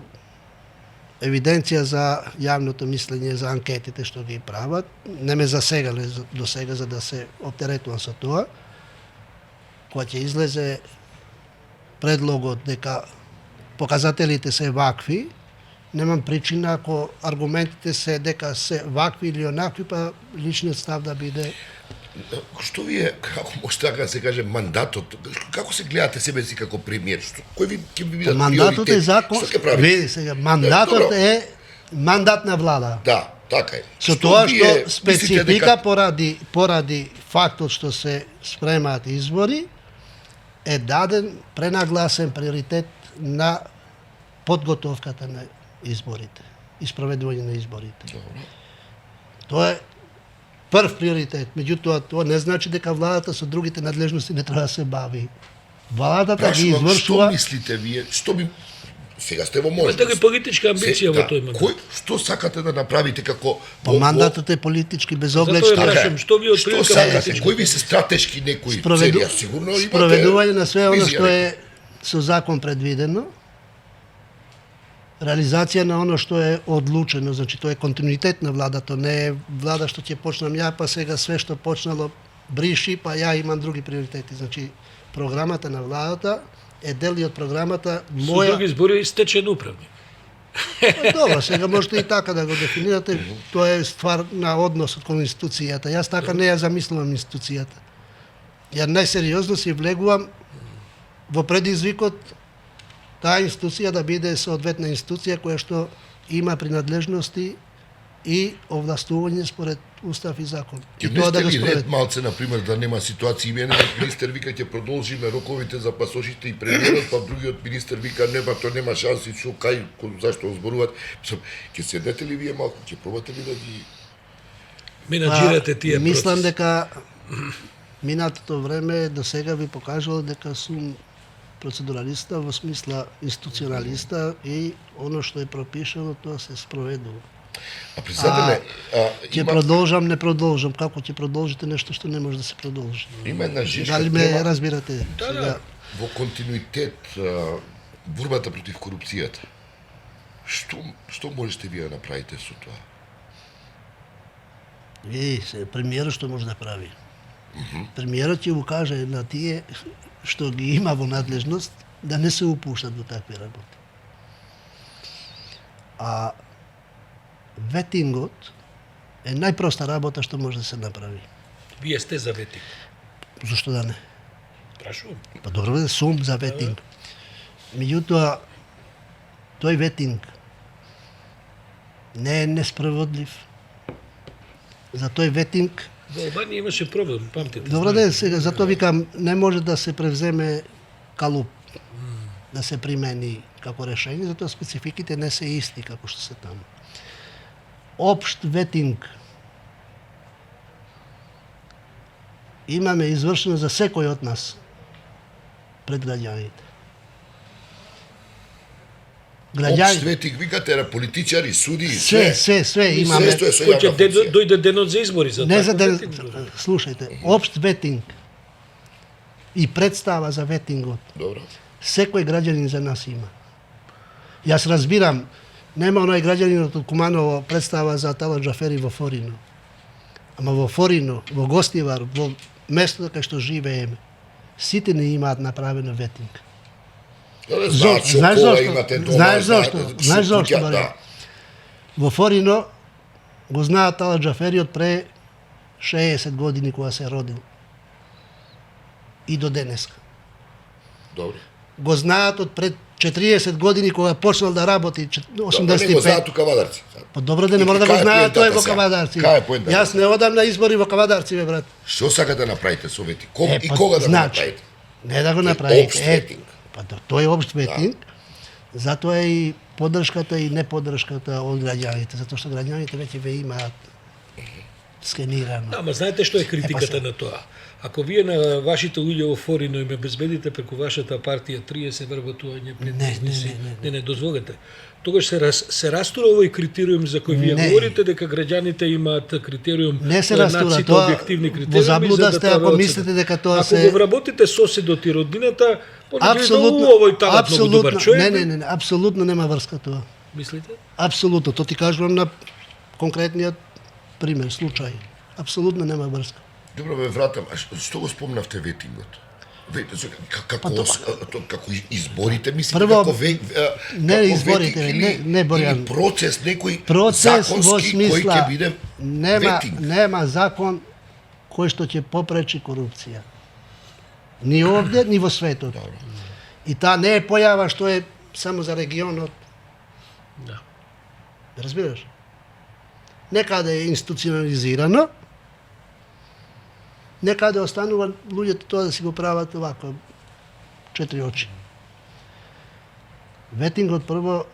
евиденција за јавното мислење, за анкетите што ги прават. Не ме засегале до сега за да се оптеретувам со тоа. Кога ќе излезе предлогот дека показателите се вакви, немам причина ако аргументите се дека се вакви или онакви, па личниот став да биде. Што вие, како може така да се каже, мандатот, како се гледате себе си како премиер? Кој ви ќе ви бидат Мандатот е закон. Што ќе прави? Види сега, мандатот Добро. е мандат на влада. Да, така е. Со тоа вие што мислите специфика дека- поради фактот што се спремаат избори, е даден пренагласен приоритет на подготовката на изборите и спроведување на изборите. Добро. Тоа е прв приоритет. Меѓутоа, тоа не значи дека владата со другите надлежности не треба да се бави. Владата ги Прашувам, извршува. Што мислите вие? Што би сега сте во Имате можност? ли политичка амбиција во тој мандат? Што сакате да направите како Па мандатот е политички Затоа безоблечен. ја прашувам, што ви Што отприлика сакате? политички? Кои ви се стратешки некои Спроведу... цели? Јас сигурно имате Спроведување на све оно визија што некоја. е со закон предвидено, реализација на оно што е одлучено, значи тоа е континуитет на владата, не е влада што ќе почнам ја, па сега све што почнало бриши, па ја имам други приоритети. Значи програмата на владата е дел и од програмата Со моја. други збори, стечен управник. Па, добро, сега можете и така да го дефинирате, тоа е ствар на односот кон институцијата. Јас така не ја замислувам институцијата. Ја најсериозно си влегувам во предизвикот таа институција да биде соодветна институција која што има принадлежности и овластување според устав и закон. Ќе И тоа да внесете го ли спроведе. ред малце, например, да нема ситуации? Едниот министер вика ќе продолжиме роковите за пасошите и премиерот, па другиот министер вика нема, тоа нема шанси, што кај, зашто зборуваат. Ќе седете ли вие малку, ќе пробате ли да ги... Менаџирате тие Мислам процеси. дека минатото време до сега ви покажало дека сум процедуралиста во смисла институционалиста и оно што е пропишано тоа се спроведува. А представете Ќе има, продолжам, не продолжам, како ќе продолжите нешто што не може да се продолжи. има една жешка Дали ме тема разбирате? Да, Сега, да. во континуитет борбата против корупцијата. Што можете вие да направите со тоа? Види се, премиерот што може да прави? Премиерот ќе го каже на тие што ги има во надлежност да не се упуштат во такви работи. А ветингот е најпроста работа што може да се направи. Вие сте за ветинг. Зошто да не? Прашувам. Па добро да сум за ветинг. Меѓутоа, тој ветинг не е несправедлив. За тој ветинг, Во Албанија имаше проблем, памтите. добро знаете. да сега, затоа викам, не може да се превземе калуп, да се примени како решение, затоа спецификите не се исти како што се таму. Општ ветинг имаме извршено за секој од нас пред граѓаните. Општ ветик, викате на политичари, суди, Све имаме. Све што е со Кој ќе јавна функција. дојде денот за избори за Не за таков ден, ветинг, друже. слушајте, општ ветинг и представа за ветингот Добро. секој граѓанин за нас има. Јас разбирам, нема оној граѓанинот од Куманово представа за Атала Џафери во Форино. Ама во Форино, во Гостивар, во местото кај што живееме, сите не имаат направено ветинг. Знаеш зошто, Баре? Во Форино го знаат Атала Џафери од пре 60 години кога се родил. И до денеска. Добро. Го знаат од пред 40 години кога почнал да работи, 85. Не го знаат у Кавадарци. Па добро да не мора да го знаат тој во Кавадарци. Кај е поентата? Јас не одам на избори во Кавадарци, бе брат. Што сака да направите со ветинг? И кога да го направите? Не да го Општ направите. ветинг. Па тој е општ ветинг. Затоа е и поддршката и неподдршката од граѓаните, затоа што граѓаните веќе ве имаат скенирано. Ама знаете што е критиката на тоа? Ако вие на вашите луѓе во Форино им безбедите преку вашата партија 30 вработување пред бизнеси, не дозволете. Тогаш се растура овој критериум за кој вие говорите дека граѓаните имаат критериум, Не се растура, нациите тоа објективни во критериуми заблуда сте ако ве мислите дека тоа Ако се го вработите соседот и роднината, овој талат многу добар човек. Не, апсолутно нема врска тоа. Мислите? Апсолутно, тоа ти кажувам на конкретниот пример, случај. Апсолутно нема врска. Добро ме вратам, а што го спомнавте ветингот? Како изборите, мислите Прво, како не изборите, не Борјан. Или процес некој Процес во законски кој ќе смисла биде нема ветинг? нема закон кој што ќе попречи корупција. Ни овде, ни во светот. И таа не е појава што е само за регионот. Да. Разбираш? Некаде е институционализирано, некаде останува луѓето тоа да си го прават овако, 4 очи. Ветингот прво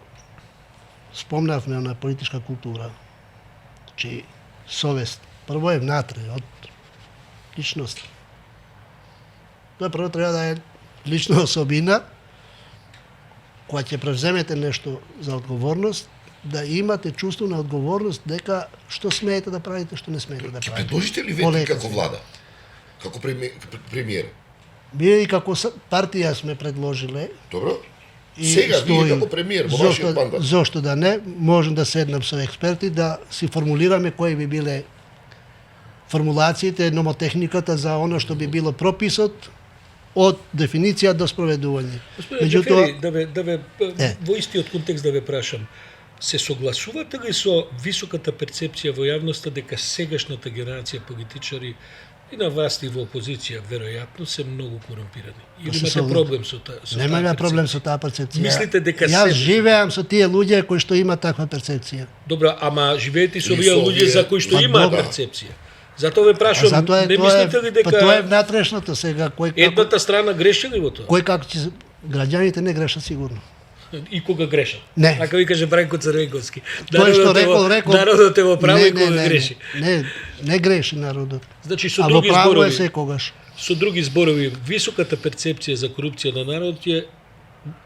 спомнавме на политичка култура, че совест прво е внатре од личност. Тоа прво треба да е лична особина, кога ќе превземете нешто за одговорност, да имате чувство на одговорност дека што смеете да правите, што не смеете да Ќе правите. предложите ли ветинг како влада? Како премиер? Ние и како партија сме предложиле. Добро? И Сега стои, вие како премиер во вашиот мандат. Зошто да не? Можем да седнем со експерти да си формулираме кои би биле формулациите, номотехниката за оно што би било прописот од дефиниција до спроведување. Господине Џафери, да ве во истиот контекст да ве прашам, се согласувате ли со високата перцепција во јавноста дека сегашната генерација политичари и на власт и во опозиција веројатно се многу корумпирани? Или имате проблем со таа? Немаме проблем со таа перцепција. Мислите дека Јас живеам со тие луѓе кои што имаат таква перцепција. Добро, ама живеете со Или овие со луѓе овие- за кои што Па, имаат добро. перцепција. Затоа ве прашувам, Затоа не мислите ли дека па тоа е внатрешното сега кој како едната страна греши ли во тоа? кој како ќе граѓаните не грешат сигурно. И кога грешат? Не. Така ви каже Бранко Црвенковски. Тој што рекол. Народот е во право и кога греши. Не греши народот. Значи со А во други право е зборови, секогаш. со други зборови, високата перцепција за корупција на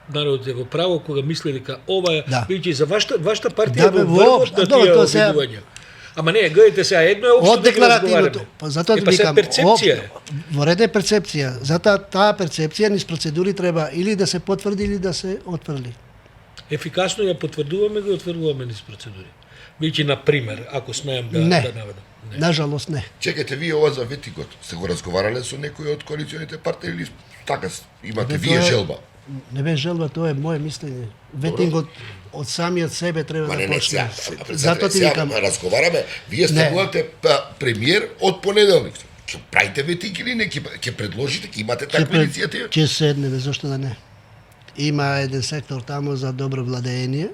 народот е во право кога мисли дека ова Да. бидејќи за вашата партија Да, е бе, во врвот воопшто, на добро, тие тоа сега- обидувања. Ама не, гледайте сега, едно е општо Од да ги декларативното, разговараме. па затоа Па ти се викам, перцепција е. во ред е перцепција. Затоа таа перцепција низ процедури треба или да се потврди или да се отфрли. Ефикасно ја потврдуваме, го отврдуваме низ процедури. Бидејќи на пример, ако смеам да Не. да наведам. Не. Нажалост не. Чекайте, вие ова за ветингот, сте го разговарале со некој од коалиционите партии или така имате Бе, вие тоа е- желба? Не бе желба, тоа е моје мислење. Ветингот од самиот себе треба Ма да не, почне. сега, Затоа ти сега викам, разговараме, вие станувате премиер од понеделник. Ќе правите ветинг или не? Ќе предложите, ќе имате таква иницијатива? ќе седнеме, зошто да не? Има еден сектор таму за добро владење.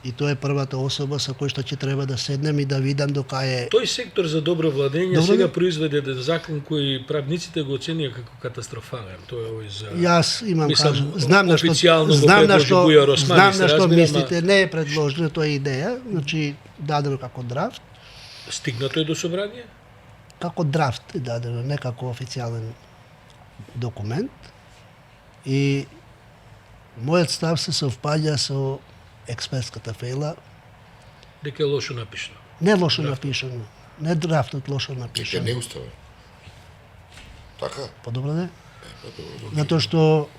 И тоа е првата особа со кој што ќе треба да седнем и да видам до кај е. Тој сектор за добро владење Добро, сега да. произведе еден закон кој правниците го оценија како катастрофален. Тоа е овој за Јас имам Мислам, кажам, знам на што официјално го знам на предложи што Бујар Османи, знам се на што разбира, мислите, не е предложено, тоа е идеја, значи дадено како драфт, стигнато е до собрание. како драфт е дадено, не како официјален документ. И мојот став се совпаѓа со експертската фела, Дека е лошо напишано. не лошо напишано, не драфтот лошо Дека напишано. не уставен. Така? Подобро не? Затоа што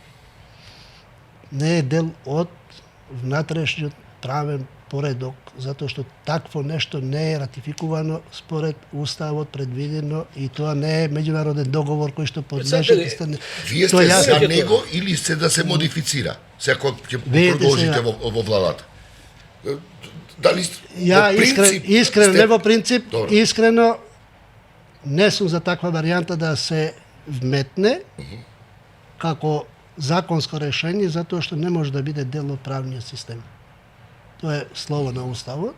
не е дел од внатрешниот правен поредок, затоа што такво нешто не е ратификувано според Уставот предвидено и тоа не е меѓународен договор кој што подлежи да стане. Вие Тоа сте јас- за него или сте да се модифицира? Секој ќе Видите продолжите сега. во владата. Дали Ја во принцип искрено, сте- не во принцип, Добро. искрено не сум за таква варијанта да се вметне како законско решение, затоа што не може да биде дел од правниот систем. Тоа е слово на Уставот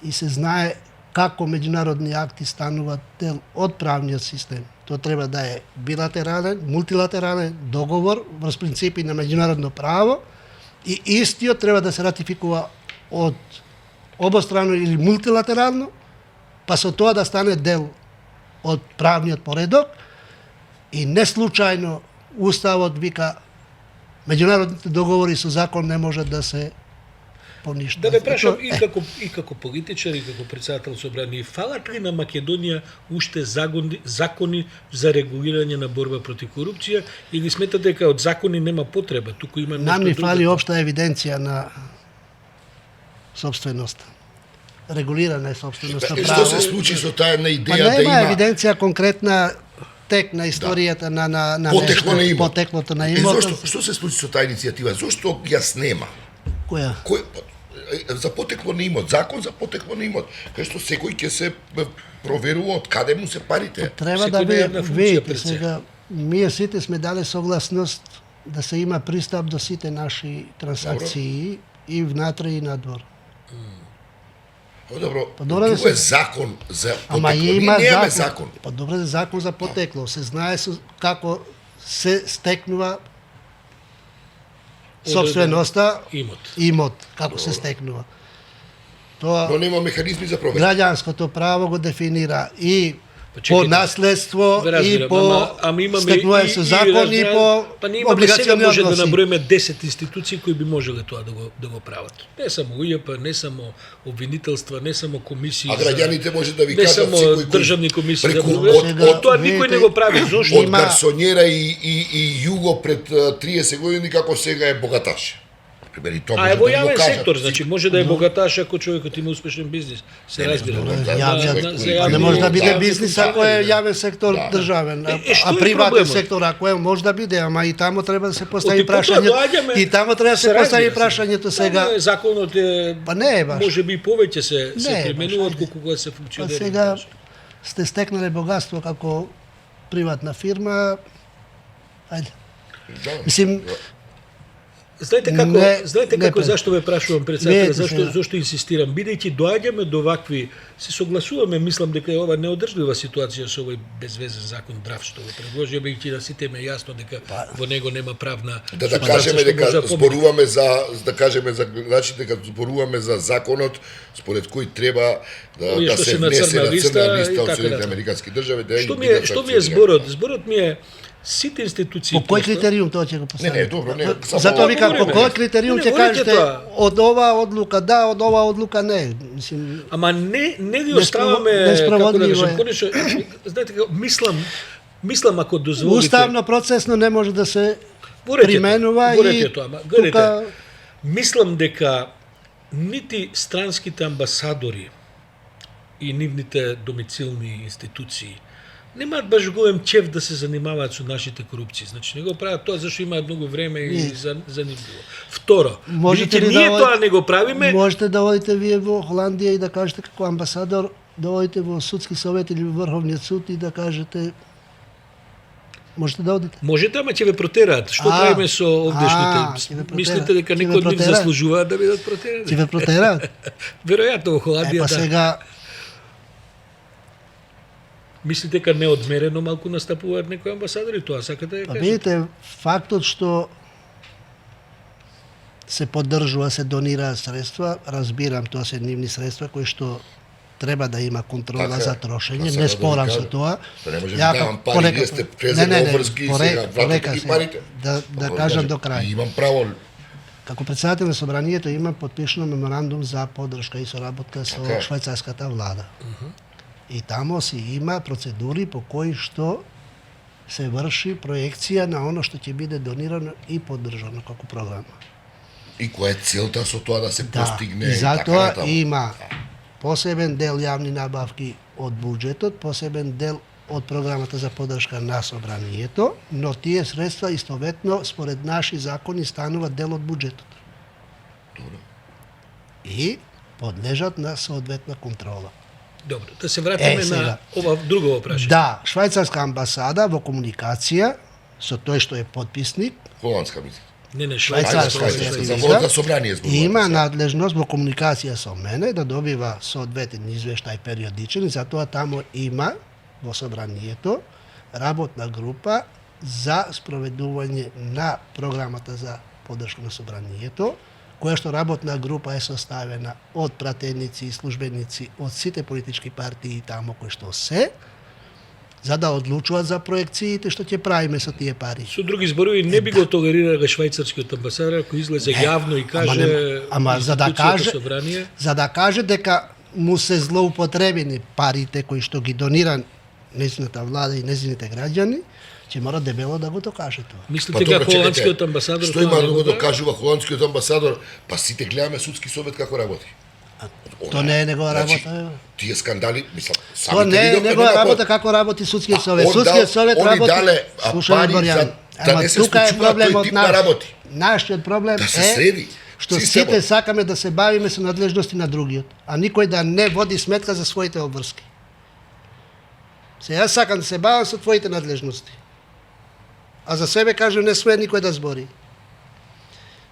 и се знае како меѓународни акти стануваат дел од правниот систем. Тоа треба да е билатерален, мултилатерален договор врз принципи на меѓународно право и истиот треба да се ратификува од обострано или мултилатерално, па со тоа да стане дел од правниот поредок и не случајно Уставот вика меѓународните договори со закон не може да се поништат. Да ве прашам и како политичар и како председател собрание, фалат ли на Македонија уште закони за регулирање на борба против корупција или сметате дека од закони нема потреба, туку има нешто Нам ни друго? фали општа евиденција на собственост. Регулирана е собственоста Што право. се случи со таа една Па идеја да нема има евиденција конкретна тек на историјата на потекло на имот? потеклото на И имот. зошто што се случи со таа иницијатива? Зошто ја снема? Која? Кој за потекло на имот, закон за потекло на имот, кај што секој ќе се проверува од каде му се парите. Треба Секој да на биде, една функција видите пред се. сега, ние сите сме дали согласност да се има пристап до сите наши трансакции и внатре и надвор. Добро, добро да тоа е се- закон за потекло. Ама Ние има немаме закон. Па добре, закон за потекло. Се знае како се стекнува собственоста, Имот. како се стекнува. Тоа Но нема механизми за проверка. граѓанското право го дефинира и Па по чекайте, наследство Ве и разбирам, по ама имаме стекнување со закон и по па ние имаме сега облигациони може да односи. наброиме 10 институции кои би можеле тоа да го прават. Не само УЈП, не само обвинителства, не само комисии. А граѓаните може да ви не кажат само секој кој државни комисии да преку- го од- тоа никој не го прави. Зошто? од Има- гарсонјера и југо пред 30 години како сега е богаташ. Пример, и тоа А може ево да ви го јавен кажат. сектор, значи може да е богаташ ако човекот има успешен бизнис. Се разбира. добро, да, Јавен- за Па јавни- не може да биде јавни бизнис компании, ако е да. јавен сектор Да. државен, што а е приватен проблемот? сектор ако е може да биде, ама и тамо треба да се постави Оти потоа прашањето. доаѓаме- И тамо треба да се се постави разбира се. прашањето сега. Тоа е законот е Па не е баш. може би повеќе се Не е баш, применува ајде. отколку кога се Па функционира. сега сте стекнале богатство како приватна фирма. Ајде. Да. Мислим, Знаете како, Не, не пре. зашто ве прашувам председател, Видете зашто сега. инсистирам, бидејќи доаѓаме до вакви, се согласуваме, мислам дека е ова неодржлива ситуација со овој безвезен закон драв што го предложи, бидејќи да сите ме јасно дека во него нема правна Да субстанција кажеме што дека може да помине. зборуваме за значи дека зборуваме за законот според кој треба Овие да што се се на внесе црна на листа црна и листа од така Соединените натаму. американски држави да Што ми е зборот? Зборот ми е сите институции. по кој просто- критериум тоа ќе го постави? Не, добро, не, само- Затоа викам по Говориме. кој критериум Не, ќе говорите кажете тоа. од оваа одлука да, од оваа одлука не. Мислим, Ама не ги Несправо- оставаме, како да неспроводливо кажем, е. конечно, знаете како, мислам ако дозволите. уставно процесно не може да се Во ред е применува тоа, во ред и е тоа, ама гледайте, тука мислам дека нити странските амбасадори и нивните домицилни институции немаат баш голем чеф да се занимаваат со нашите корупции. Значи не го прават тоа зашто имаат многу време и за нив било. Второ, Можете бидејќи ли да ние од- тоа не го правиме, можете да одите вие во Холандија и да кажете како амбасадор, да одите во судски совет или во Врховниот суд и да кажете можете да одите. можете, ама ќе ве протераат. Што А, правиме со овдешните? ќе ве протераат. Мислите дека Ќе ве некои од нив протераат? заслужуваат да бидат протерани? Ќе ве протераат? Веројатно во Холандија Па да. сега Мислите дека неодмерено малку настапуваат некои амбасадори, тоа сакате да па кажете? видите фактот што се поддржува, се донираат средства, разбирам, тоа се нивни средства кои што треба да има контрола Така е. за Тоа трошење, сакам не да спорам ви со кажам. тоа. Па не може Ја да давам како- пари, порека- вие сте презерни обврски и сега порека вратите ги се, парите. Да Па, кажам до И крај. имам право. Како председател на собранието има подпишано меморандум за поддршка и соработка со Така е. швајцарската влада. И тамо си има процедури по кои што се врши проекција на оно што ќе биде донирано и поддржано како програма. И која е целта со тоа да се постигне и затоа натаму? има посебен дел јавни набавки од буџетот, посебен дел од програмата за поддршка на собранието, но тие средства истоветно според наши закони стануваат дел од буџетот. Добро. И подлежат на соодветна контрола. Добро, да се вратиме на сега. ова друго прашање. Да, швајцарска амбасада во комуникација со тој што е подписник Холандска мислам. Не, Швајцарска За Волата собрание зборуваме. има надлежност во комуникација со мене да добива соодветен извештај периодичен и затоа таму има во собранието работна група за спроведување на програмата за поддршка на собранието, која што работна група е составена од пратеници и службеници од сите политички партии таму кои што се, за да одлучуваат за проекциите што ќе правиме со тие пари. Со други зборови, не би го толерирале швајцарскиот амбасадор ако излезе јавно и каже ама за да институцијата каже собрание. за да каже дека му се злоупотребени парите кои што ги донира нејзината влада и нејзините граѓани, ќе мора дебело да го докаже тоа. Мислите Па дека добро, чекајте, холандскиот амбасадор Што тоа има не да го го прави? докажува холандскиот амбасадор? Па сите гледаме судски совет како работи. Тоа не е негова Значи, работа. тие скандали, мислам, Тоа самите не е видовме негова нема работа како работи судскиот совет. он Судскиот дал- совет они работи. дале Слушај, пари Борјан, за да ама не се тука е случуваат тој проблемот тип на работи. Нашиот проблем Да се е среди што системот. сите сакаме да се бавиме со надлежности на другиот, а никој да не води сметка за своите обврски. Се јас сакам да се бавам со твоите надлежности. А за себе кажем не све никој да збори.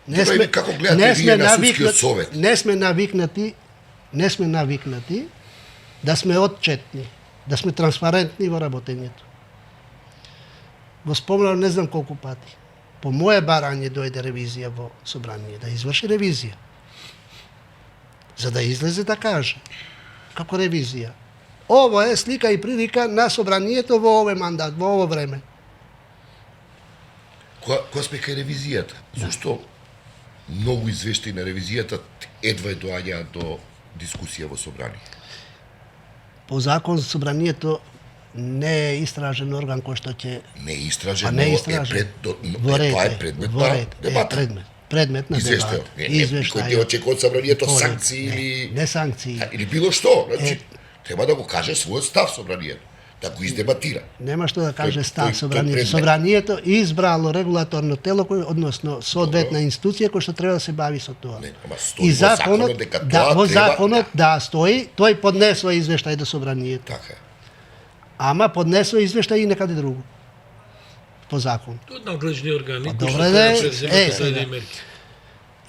Добро, и како гледате вие на судскиот совет? Не сме навикнати да сме отчетни, да сме транспарентни во работењето. Го спомнав не знам колку пати. По моје барање дојде ревизија во собрание, да изврши ревизија. За да излезе да каже. Како ревизија. Ово е слика и прилика на собранието во овој мандат, во ово време. Која сме кај ревизијата? Зошто многу извештаи на ревизијата едва доаѓаат до дискусија во собрание? По закон собранието не е истражен орган кој што ќе Не е истражен, не е но истражен. тоа е предмет на дебата. Предмет на Извештајот. дебата. Никој не очекува од собранието Поред. санкции или Не санкции. или било што. Значи, треба да го каже својот став собранието, да го издебатира. Нема што да каже Тој- став тој собранието. предмет. Собранието избрало регулаторно тело кој односно соодветна институција која што треба да се бави со тоа. Не, ама стои во законот дека да, тоа во треба- законот да стои, тој поднесува извештај до собранието. Така е. Ама поднесува извештај и некаде друго. По закон. Од надлежни органи Па кои што добре, треба де, да преземат сега. следни мерки.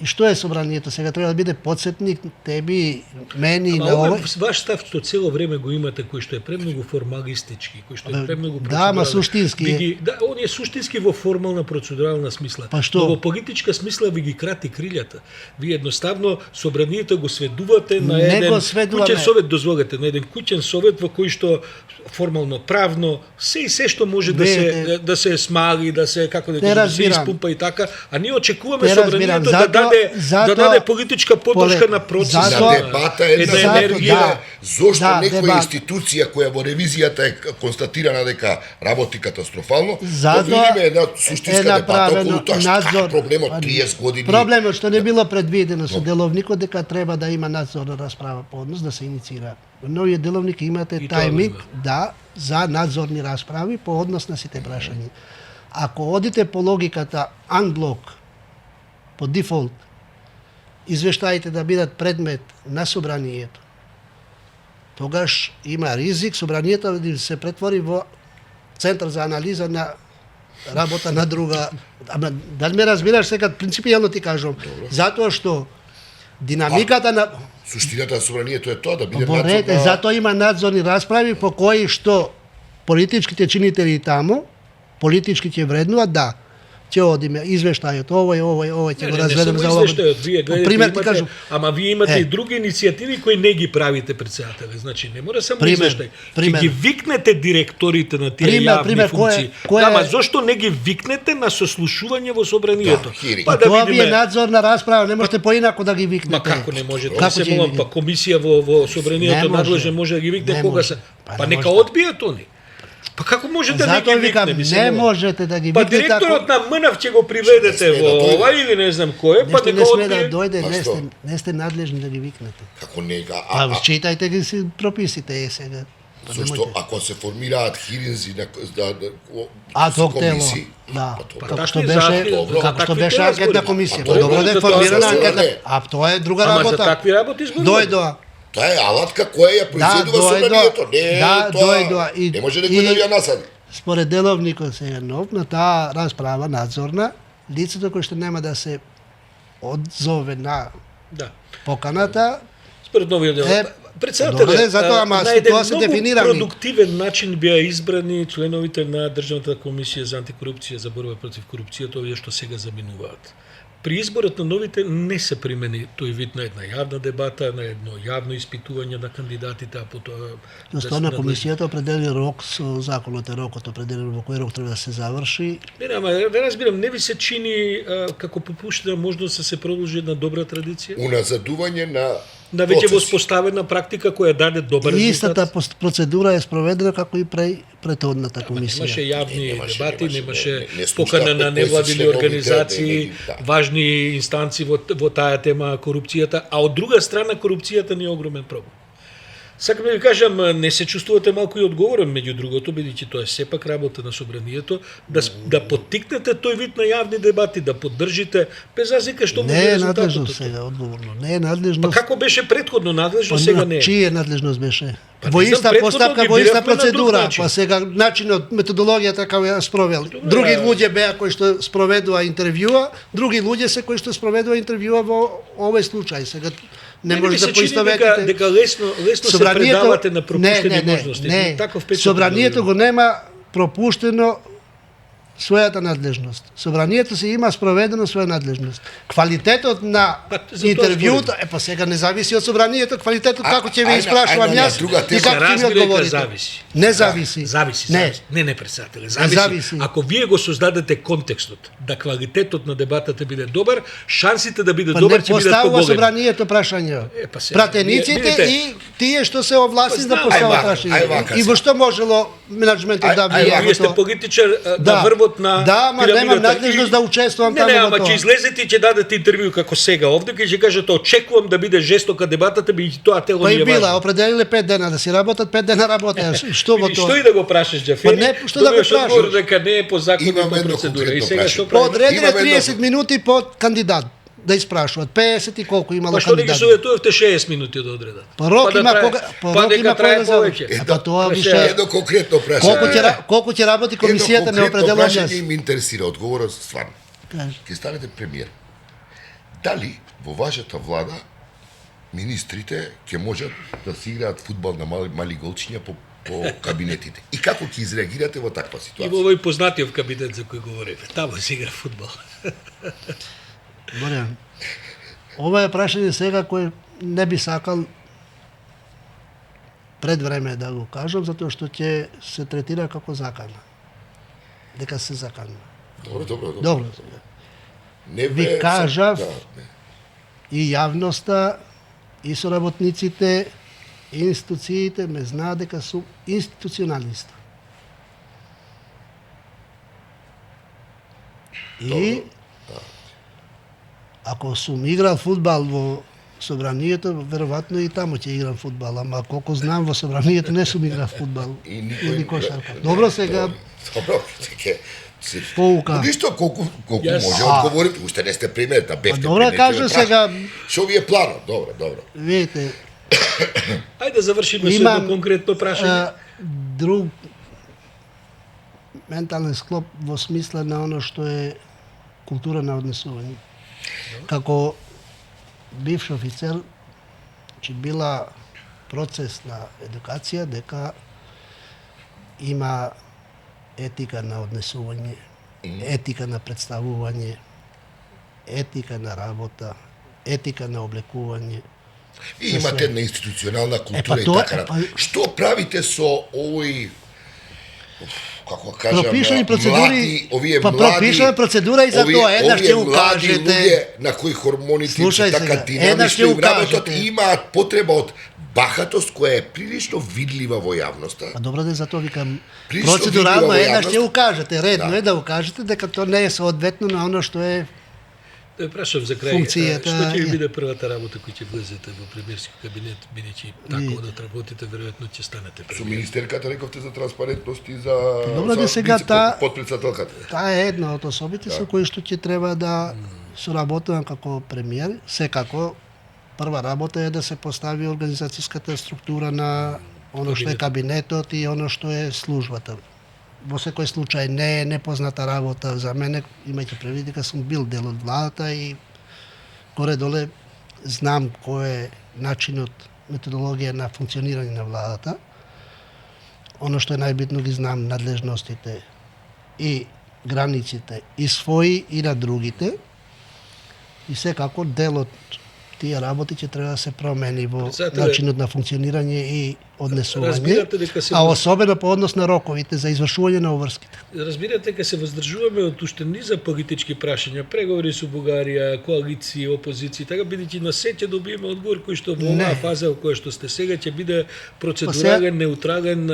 И што е собранието? Сега треба да биде подсетник теби, мене и Ама на овој овој. ваш став што цело време го имате, кој што е премногу формалистички, кој што е премногу Да, ама процедурален. суштински Ви е. ги- Да, он е суштински во формална процедурална смисла. Па што? Но во политичка смисла ви ги крати крилјата. Ви едноставно собранието го сведувате на Не еден го сведуваме. куќен совет, дозволете, на еден куќен совет во кој што формално, правно, се што може да се да се смали, да се како да Те кажем, да се разбирам. испумпа и така, а ние очекуваме Те разбирам. собранието да даде политичка поддршка на процесот. На дебата е една на енергија. да. Зошто Да, некоја дебат. институција која во ревизијата е констатирана дека работи катастрофално, Затоа да видиме една суштинска дебата направено околу тоа што е проблемот 30 години. Проблемот што не било предвидено со деловникот дека треба да има надзорна расправа по однос да се иницира. Во новиот деловник имате И тоа тајминг го да за надзорни расправи по однос на сите прашања. Ако одите по логиката unblock по дефолт извештаите да бидат предмет на собранието, тогаш има ризик собранието да се претвори во центар за анализа на работа на друга. Ама дали ме разбираш сега принципијално ти кажувам. Затоа што динамиката на Суштината на собранието е тоа да биде Борете, надзор на... затоа има надзорни расправи по кои што политичките чинители таму, политички ќе вреднуваат, да, ќе одиме извештајот, овој ќе го разведем за ова. Вие Пример ти гледате, кажам. ама вие имате и други иницијативи кои не ги правите председателе. Значи не мора само Пример, извештај. Ќе пример. ги викнете директорите на тие јавни Пример, функции. кој Да, ама е- зошто не ги викнете на сослушување во собранието? Да, хиринг. Па да Тоа ви е видиме. надзорна расправа, не можете поинако да ги викнете. Ма како не можете? Како Се ќе ги молам, викнете? па комисија во собранието Не може. надлежен може да ги викне Не кога може. се. Па Па не нека може. одбијат они. Па како може да не ги Затоа викам, викне? не можете да ги Па викнете директорот на МНАВ ќе го приведете Не сме во да дојде. ова или не знам кој, па Нешто нека не сме да открие. дојде, Па што? не сте надлежни да ги викнете. Како нега, Па читајте ги си прописите сега. Па зашто немојте. ако се формираат хиринзи на Адхок тело. комисии, Да, па тоа Па како такви што беше, заhteви, добро. како што такви беше те анкетна разговори. комисија. Па Па добро добро, да е за тоа формирана се анкетна. не. А тоа е друга Ама за работа. такви работи зборуваме. Дојдоа. Тоа е алатка која ја произведува собранието, не да, тоа. дојдоа. Не може некој да ја насади. Според деловникот сега нов, на таа расправа надзорна, лицето кој што нема да се одзове на Да. поканата, Според новиот дел. Е, Председателе, добре, затоа, ама на еден тоа се многу дефинирани. продуктивен начин беа избрани членовите на Државната комисија за антикорупција, за борба против корупцијата, овие што сега заминуваат. При изборот на новите не се примени тој вид на една јавна дебата, на едно јавно испитување на кандидатите, а потоа зашто на комисијата определи рок со законот е рокот определен во кој рок треба да се заврши. Не, ама не разбирам, не ви се чини како попуштена можност да се продолжи една добра традиција? Уназадување на На веќе процеси. воспоставена практика која даде добар И резултат. истата процедура е спроведена како и претhodната Немаше комисија. јавни немаше, дебати, немаше, немаше не слушнавме покана на кои се невладини членовите, организации, да. важни инстанци во таа тема корупцијата, а од друга страна корупцијата ни е огромен проблем. Сакам да ви кажам, не се чувствувате малку и одговорен меѓу другото, бидејќи тоа е сепак работа на собранието, да поттикнете тој вид на јавни дебати, да поддржите без разлика што Не може е резултатот. надлежност сега, одговорно. Не е Па надлежност. како беше претходно надлежно, сега не е. Чија надлежност беше? Па Во не знам, иста претходно постапка, ги во иста биравме на друг процедура, начин. па сега начинот, методологијата како ја спровел. Други луѓе беа кои што спроведува интервјуа, други луѓе се кои што спроведува интервјуа во овој случај. Сега не Мене може ми се да чини поистоветите. дека лесно се предавате на пропуштени можности. Таков впечаток Собранието добивам. го нема пропуштено својата надлежност. Собранието се има спроведено своја надлежност. Квалитетот на Па, за тоа интервјуто, па сега не зависи од собранието, квалитетот како ќе ви испрашувам ајде на јас друга и тема. како ќе ми Разбира дека одговорите. зависи. Не зависи. Зависи, Не. зависи. Не, председателе, зависи. Зависи. Ако вие го создадете контекстот, да квалитетот на дебатата биде добар, шансите да биде Па добар не ќе бидат поставува поголеми. собранието прашања. Па сега, Пратениците видите. и тие што се овластени Па да знам. постават Ај прашања. вака И сега. во што можело менаџментот да влие Вие во сте тоа? политичар на врвот на Да, ама пирамидата. немам надлежност да учествувам Не, таму не, во ама тоа. ќе излезете и ќе дадете интервју како сега овде, ќе кажете очекувам да биде жестока дебатата, бидејќи тоа тело Па ми и е била, важно. определиле 5 дена да си работат, 5 дена работеа. Што во Види, тоа? што и да го прашаш Џафери, Па не, што да го добиваш одговор прашаш? дека не е по закон и Имам по едно процедура. И конкретно сега што прашање. правиме? Одредиле Имаме 30 едно- минути по кандидат да испрашуваат. 50 и колку имало Па што да ги кандидати. советувавте 60 минути да одредат? Па рок да има трае- кога, па рок дека има трае кога заврши. повеќе. А па тоа Па више Едно конкретно прашање. колку ќе работи комисијата не определам прашање јас. им интересира одговорот стварно. Кажи. Ќе станете премиер. Дали во вашата влада министрите ќе можат да си играат фудбал на мали голчиња по кабинетите? И како ќе изреагирате во таква И ситуација? во овој познатиот кабинет за кој говориме. Таму се игра фудбал. Борјан, ова е прашање сега кој не би сакал пред време да го кажам, затоа што ќе се третира како закана. Дека се заканува. Добро, добро, добро. Добро. Не Ви ве- кажав, да, не. И јавноста, и соработниците, и институциите ме знаат дека сум институционалист. И ако сум играл фудбал во собранието, веројатно и таму ќе играм фудбал, ама колку знам во собранието не сум играл фудбал И никој или кошарка. Добро сега Добро, ќе се Поука. Ништо колку Јас- може одговорите, уште не сте премиер, да бевте. добро премиер, кажам ќе ве сега, Што ви е планот? Добро, добро. видите, Ајде да завршиме со Имам, едно конкретно прашање. друг ментален склоп во смисла на оно што е култура на однесување. Како бивш офицер, че била процес на едукација дека има етика на однесување, етика на представување, етика на работа, етика на облекување. И имате една институционална култура и тоа- така па- натаму. Што правите со овој како кажам, Пропишани процедури, млади, овие па млади, пропишана процедура и за овие- тоа, еднаш овие ќе млади укажете. луѓе на кои хормоните Слушај така сега, еднаш ќе динамично им работат укажете. и имаат потреба од бахатост која е прилично видлива во јавноста. Па добро да затоа викам, Прилично процедурално видлива во еднаш ќе јавност. укажете, редно Да. е да укажете дека тоа не е соодветно на оно што е Да прашам за крај, функцијата што ќе ви е- биде првата работа која ќе влезете во премиерски кабинет, бидејќи тако да работите, веројатно ќе станете Со премиер. министерката рековте за транспарентност и за Добро, да сега вице- та- подпредседателката. Таа е една од особите со кои што ќе треба да соработувам како премиер. Секако, прва работа е да се постави организацијската структура на оно што е кабинетот и оно што е службата. Во секој случај не е непозната работа за мене, имајќи предвид дека сум бил дел од владата и горе-доле знам кој е начинот, методологија на функционирање на владата. Оно што е најбитно ги знам надлежностите и границите и своји и на другите. И секако дел од тие работи ќе треба да се промени во Председателе, начинот на функционирање и однесување, разбирате дека се а особено по однос на роковите за извршување на обврските. Разбирате, дека се воздржуваме од уште низа политички прашања, преговори со Бугарија, коалиции, опозиција, така бидејќи на се ќе добиеме одговор кој што во Не. оваа фаза во која што сте сега ќе биде сега- процедурален, неутрален, Не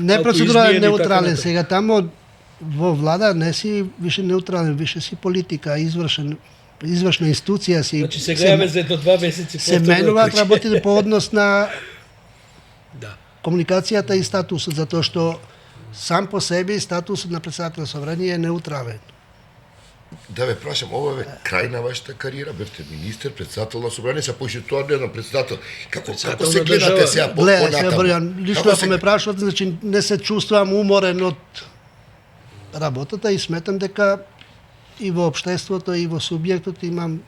малку процедурален, избиен и така неутрален. натаму. Сега тамо во влада не си више неутрален, више си политика, извршна институција си. Значи сега ја за едно 2 месеци се повторно менуваат кричи. работите по однос на Да. комуникацијата и статусот, затоа што сам по себе статусот на председател на собрание е неутрален. Да ве прашам, ова е крај на вашата кариера, бевте министер, председател на собрание, се поише тоа не на председател. Како Председател се на гледате држава. сега по Гледај, сега понатаму? Борјан, лично Како ако ме прашувате, значи не се чувствувам уморен од работата и сметам дека и во општеството и во субјектот имам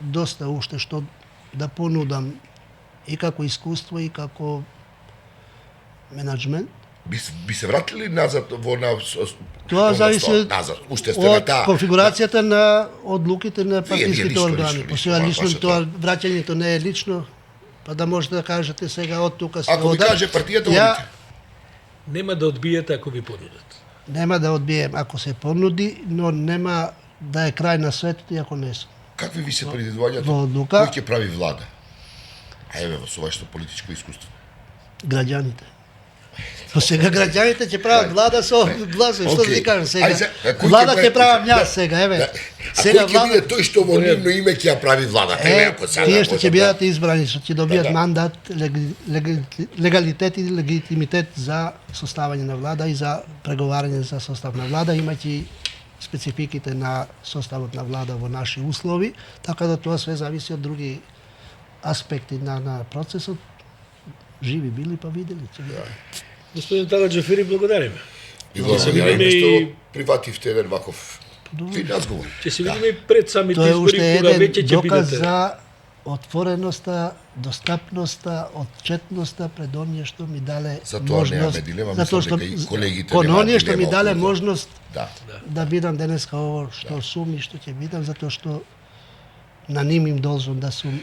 доста уште што да понудам и како искуство и како менеджмент. би се вратили назад во на Тоа зависи назад. Уште сте на од таа. конфигурацијата на одлуките на Вие партиските лично, органи. лично, Посеја лично, лично вашата- тоа враќањето не е лично, па да можете да кажете сега од тука се Ако ви ода. каже партијата, Ја одите. Нема да одбиете ако ви понудат. нема да одбием ако се понуди, но нема да е крај на светот и ако не сум. Какви ви се предвидувањата? во одлука- Кој ќе прави влада? А еве во со вашето политичко искуство. Граѓаните. По сега граѓаните ќе прават влада со гласови, што да Окей. ти кажам сега. Ај, кој Влада ќе ќе правам прави- јас сега, еве. Да. А Сега кој ќе биде тој што во нивно име ќе ја прави влада? Ако сега тие што може ќе да- бидат избрани, што ќе добијат Да, да. мандат, легалитет и легитимитет за составање на влада и за преговарање за состав на влада, имајќи спецификите на составот на влада во наши услови, така да тоа све зависи од други аспекти на процесот. Живи били па видели, ќе видели. Господин Тала Џафери, благодариме. И Ќе се благодариме видиме што и привативте еден ваков фин разговор. ќе се видиме и пред самите Тоа е избори уште кога еден веќе ќе доказ бидете. за отвореноста, достапноста, отчетноста пред оние што ми дале За тоа можност. немаме дилема, затоа мислам што дека и колегите кон немаат оние што ми дилема дале околу тоа. можност Да. да бидам денеска ово што сум и што ќе бидам, затоа што на ним им должам да сум.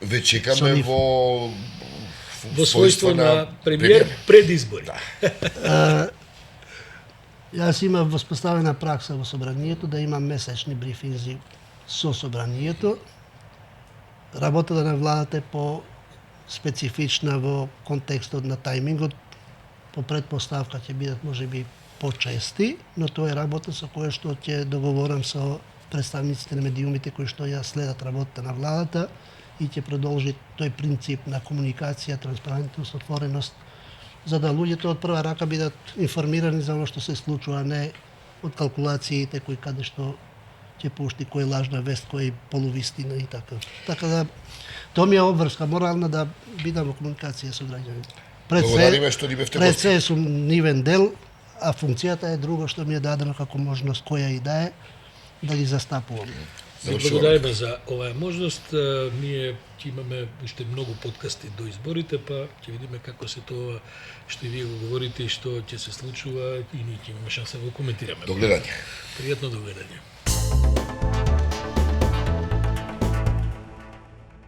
Ве Со чекаме нив. Во својство на премиер пред избори. Јас имам воспоставена пракса во собранието да имам месечни брифинзи со собранието. Работата на владата е по специфична во контекстот на тајмингот. По предпоставка ќе бидат можеби почести, но тоа е работа со која што ќе договорам со представниците на медиумите кои што ја следат работата на владата и ќе продолжи тој принцип на комуникација, транспарентност, отвореност, за да луѓето од прва рака бидат информирани за оно што се случува, а не од калкулациите кои каде што ќе пушти кој лажна вест, кој полувистина и така. Така да тоа ми е обврска морална да бидам во комуникација со граѓаните. Благодариме што ни бевте пред гости. се сум нивен дел, а функцијата е друго што ми е дадено како можност која и да е да ги застапувам. Ви благодариме за оваа можност. Ние ќе имаме уште многу подкасти до изборите, па ќе видиме како се тоа што и вие го говорите и што ќе се случува и ние ќе имаме шанса да го коментираме. До гледање. Пријатно догледање.